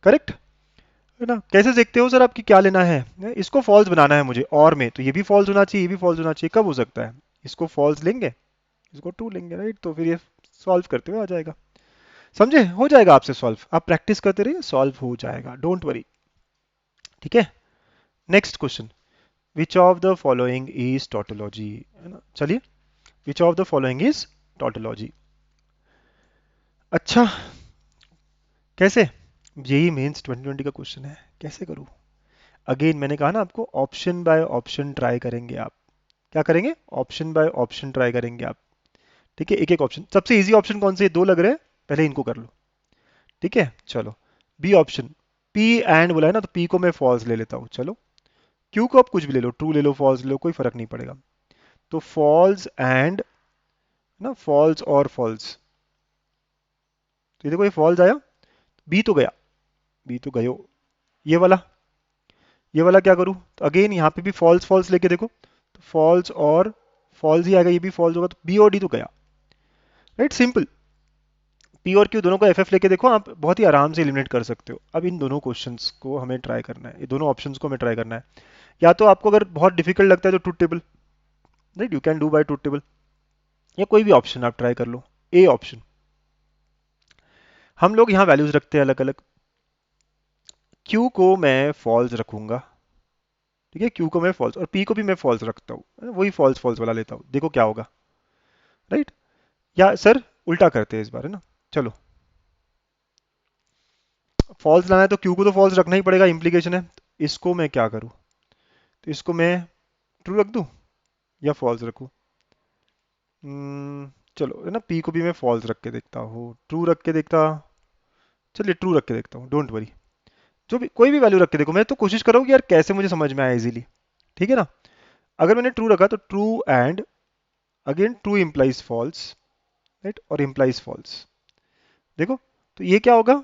Correct, है ना? कैसे देखते हो सर, आपकी क्या लेना है? इसको फॉल्स बनाना है मुझे, और में तो ये भी फॉल्स होना चाहिए, ये भी फॉल्स होना चाहिए। कब हो सकता है? इसको फॉल्स लेंगे, इसको ट्रू लेंगे, राइट? तो फिर ये सॉल्व करते हुए आ जाएगा। समझे? हो जाएगा आपसे सॉल्व, आप प्रैक्टिस करते रहिए, सॉल्व हो जाएगा, डोंट वरी। ठीक है, next question. Which of the following is tautology, है ना? चलिए, विच of the following is tautology. अच्छा, कैसे? यही मेंस 2020 का क्वेश्चन है, कैसे करूं? अगेन मैंने कहा ना आपको, ऑप्शन बाय ऑप्शन ट्राई करेंगे आप। क्या करेंगे? ऑप्शन बाय ऑप्शन ट्राई करेंगे आप। ठीक है, एक एक ऑप्शन। सबसे इजी ऑप्शन कौन से? दो लग रहे हैं, पहले इनको कर लो। ठीक है, चलो। बी ऑप्शन, पी एंड बोला है ना, तो पी को मैं फॉल्स ले लेता हूँ, चलो। क्यू को आप कुछ भी ले लो, ट्रू ले लो, फॉल्स ले लो, कोई फर्क नहीं पड़ेगा। तो फॉल्स एंड, ना, फॉल्स और फॉल्स, तो ये देखो, ये फॉल्स आया, बी तो गया, बी तो गयो। ये वाला, ये वाला क्या करूं? तो अगेन यहाँ पे भी फॉल्स फॉल्स लेके देखो, तो फॉल्स और फॉल्स ही आएगा, ये भी फॉल्स होगा, तो बी और डी तो गया, राइट? सिंपल। पी और क्यू दोनों को एफ एफ लेके देखो, आप बहुत ही आराम से एलिमिनेट कर सकते हो। अब इन दोनों क्वेश्चंस को हमें ट्राई करना है, ये दोनों ऑप्शंस को हमें ट्राई करना है। या तो आपको अगर बहुत डिफिकल्ट लगता है तो truth table, right, you can do by truth table, या कोई भी ऑप्शन आप ट्राई कर लो। ए ऑप्शन, हम लोग यहाँ वैल्यूज रखते हैं अलग अलग। क्यू को मैं फॉल्स रखूंगा, ठीक है, क्यू को मैं फॉल्स और पी को भी मैं फॉल्स रखता हूँ, वही फॉल्स फॉल्स वाला लेता हूँ, देखो क्या होगा, राइट। या सर उल्टा करते हैं इस बार, है ना, चलो। फॉल्स लाना है तो क्यू को तो फॉल्स रखना ही पड़ेगा, इम्प्लीकेशन है। तो इसको मैं क्या करूँ, तो इसको मैं ट्रू रख दूँ या फॉल्स रखूँ? चलो, है ना, पी को भी मैं फॉल्स रख के देखता हूँ, ट्रू रख के देखता, चलिए ट्रू रख के देखता हूँ, डोंट वरी। जो भी कोई भी वैल्यू रख के देखो, मैं तो कोशिश कर रहा हूँ कि यार कैसे मुझे समझ में आए इजीली, ठीक है ना। अगर मैंने ट्रू रखा तो true and, again true implies false, right, और इंप्लाइज फॉल्स, देखो। तो ये क्या होगा,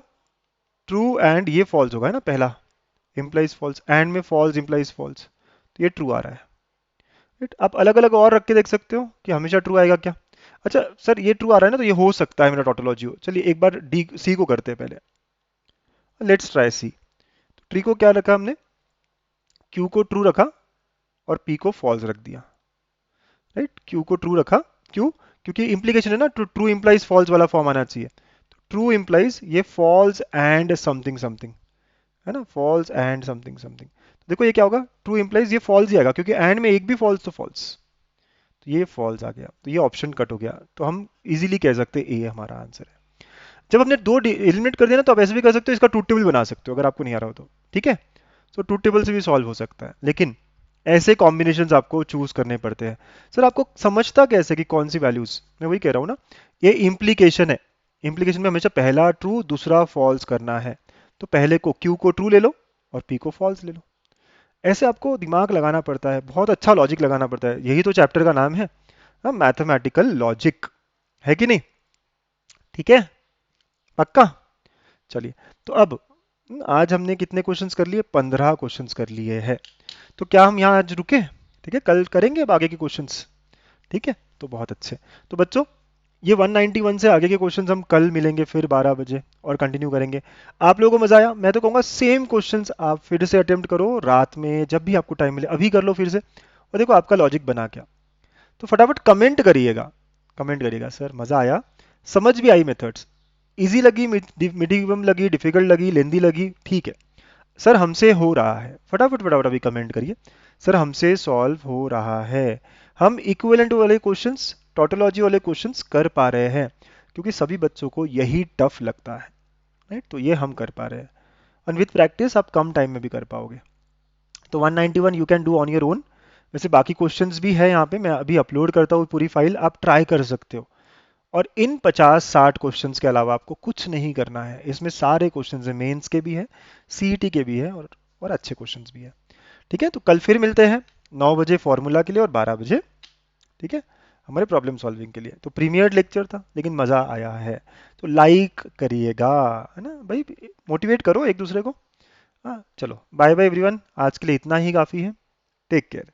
ट्रू एंड ये फॉल्स होगा, है ना, पहला इंप्लाइज फॉल्स, एंड में फॉल्स इंप्लाइज फॉल्स, तो ये ट्रू आ रहा है, राइट। आप अलग अलग और रख के देख सकते हो कि हमेशा ट्रू आएगा क्या। अच्छा सर ये ट्रू आ रहा है ना, तो ये हो सकता है मेरा टोटोलॉजी हो। चलिए एक बार डी सी को करते हैं पहले, लेट्स ट्राई सी। ट्री को क्या रखा हमने, क्यू को ट्रू रखा और पी को फॉल्स रख दिया, राइट। क्यू को ट्रू रखा, क्यों, क्योंकि इंप्लीकेशन है ना, ट्रू इंप्लाइज फॉल्स वाला फॉर्म आना चाहिए। तो ट्रू इंप्लाइज ये फॉल्स एंड समथिंग समथिंग, है ना, फॉल्स एंड समथिंग समथिंग। तो देखो ये क्या होगा, ट्रू इंप्लाइज ये फॉल्स ही आएगा, क्योंकि एंड में एक भी फॉल्स तो फॉल्स, तो ये फॉल्स आ गया, तो ये ऑप्शन कट हो गया। तो हम इजीली कह सकते हैं ए हमारा आंसर है। जब हमने दो एलिमिनेट कर दिया ना, तो आप ऐसे भी कर सकते हो, इसका ट्रूथ टेबल बना सकते हो अगर आपको नहीं आ रहा हो तो, ठीक है। तो ट्रूथ टेबल से भी सॉल्व हो सकता है, लेकिन ऐसे कॉम्बिनेशंस आपको चूज करने पड़ते हैं। सर आपको समझता कैसे कि कौन सी वैल्यूज, मैं वही कह रहा हूँ ना, ये इम्प्लीकेशन है। इम्प्लीकेशन में हमेशा पहला ट्रू दूसरा फॉल्स करना है, तो पहले को क्यू को ट्रू ले लो और पी को फॉल्स ले लो। ऐसे आपको दिमाग लगाना पड़ता है, बहुत अच्छा लॉजिक लगाना पड़ता है, यही तो चैप्टर का नाम है, मैथमेटिकल लॉजिक, है कि नहीं, ठीक है, पक्का। चलिए, तो अब आज हमने कितने क्वेश्चंस कर लिए, 15 क्वेश्चंस कर लिए हैं। तो क्या हम यहाँ आज रुके, ठीक है, कल करेंगे अब आगे के क्वेश्चंस, ठीक है। तो बहुत अच्छे, तो बच्चों ये 191 से आगे के क्वेश्चंस हम कल मिलेंगे फिर 12 बजे और कंटिन्यू करेंगे। आप लोगों को मजा आया, मैं तो कहूँगा सेम क्वेश्चंस आप फिर से अटेम्प्ट करो रात में, जब भी आपको टाइम मिले अभी कर लो फिर से, और देखो आपका लॉजिक बना क्या। तो फटाफट कमेंट करिएगा, कमेंट करिएगा सर मजा आया, समझ भी आई मेथड्स, इजी लगी, मीडियम लगी, डिफिकल्ट लगी, लेंदी लगी, ठीक है। सर हमसे हो रहा है, फटाफट फटाफट अभी कमेंट करिए, सर हमसे सॉल्व हो रहा है, हम इक्विवेलेंट वाले क्वेश्चंस, टोटोलॉजी वाले क्वेश्चंस कर पा रहे हैं, क्योंकि सभी बच्चों को यही टफ लगता है, राइट। तो ये हम कर पा रहे हैं, एंड विथ प्रैक्टिस आप कम टाइम में भी कर पाओगे। तो 191 you can do on your own. वैसे बाकी क्वेश्चंस भी है यहाँ पे, मैं अभी अपलोड करता हूँ पूरी फाइल, आप ट्राई कर सकते हो। और इन 50-60 क्वेश्चंस के अलावा आपको कुछ नहीं करना है, इसमें सारे क्वेश्चंस हैं, मेंस के भी हैं, सीईटी के भी हैं, और अच्छे क्वेश्चंस भी हैं, ठीक है। तो कल फिर मिलते हैं 9 बजे फॉर्मूला के लिए और 12 बजे, ठीक है, हमारे प्रॉब्लम सॉल्विंग के लिए। तो प्रीमियर्ड लेक्चर था लेकिन मज़ा आया है, तो लाइक करिएगा, है ना भाई, मोटिवेट करो एक दूसरे को। हाँ चलो, बाय बाय एवरीवन, आज के लिए इतना ही काफ़ी है, टेक केयर।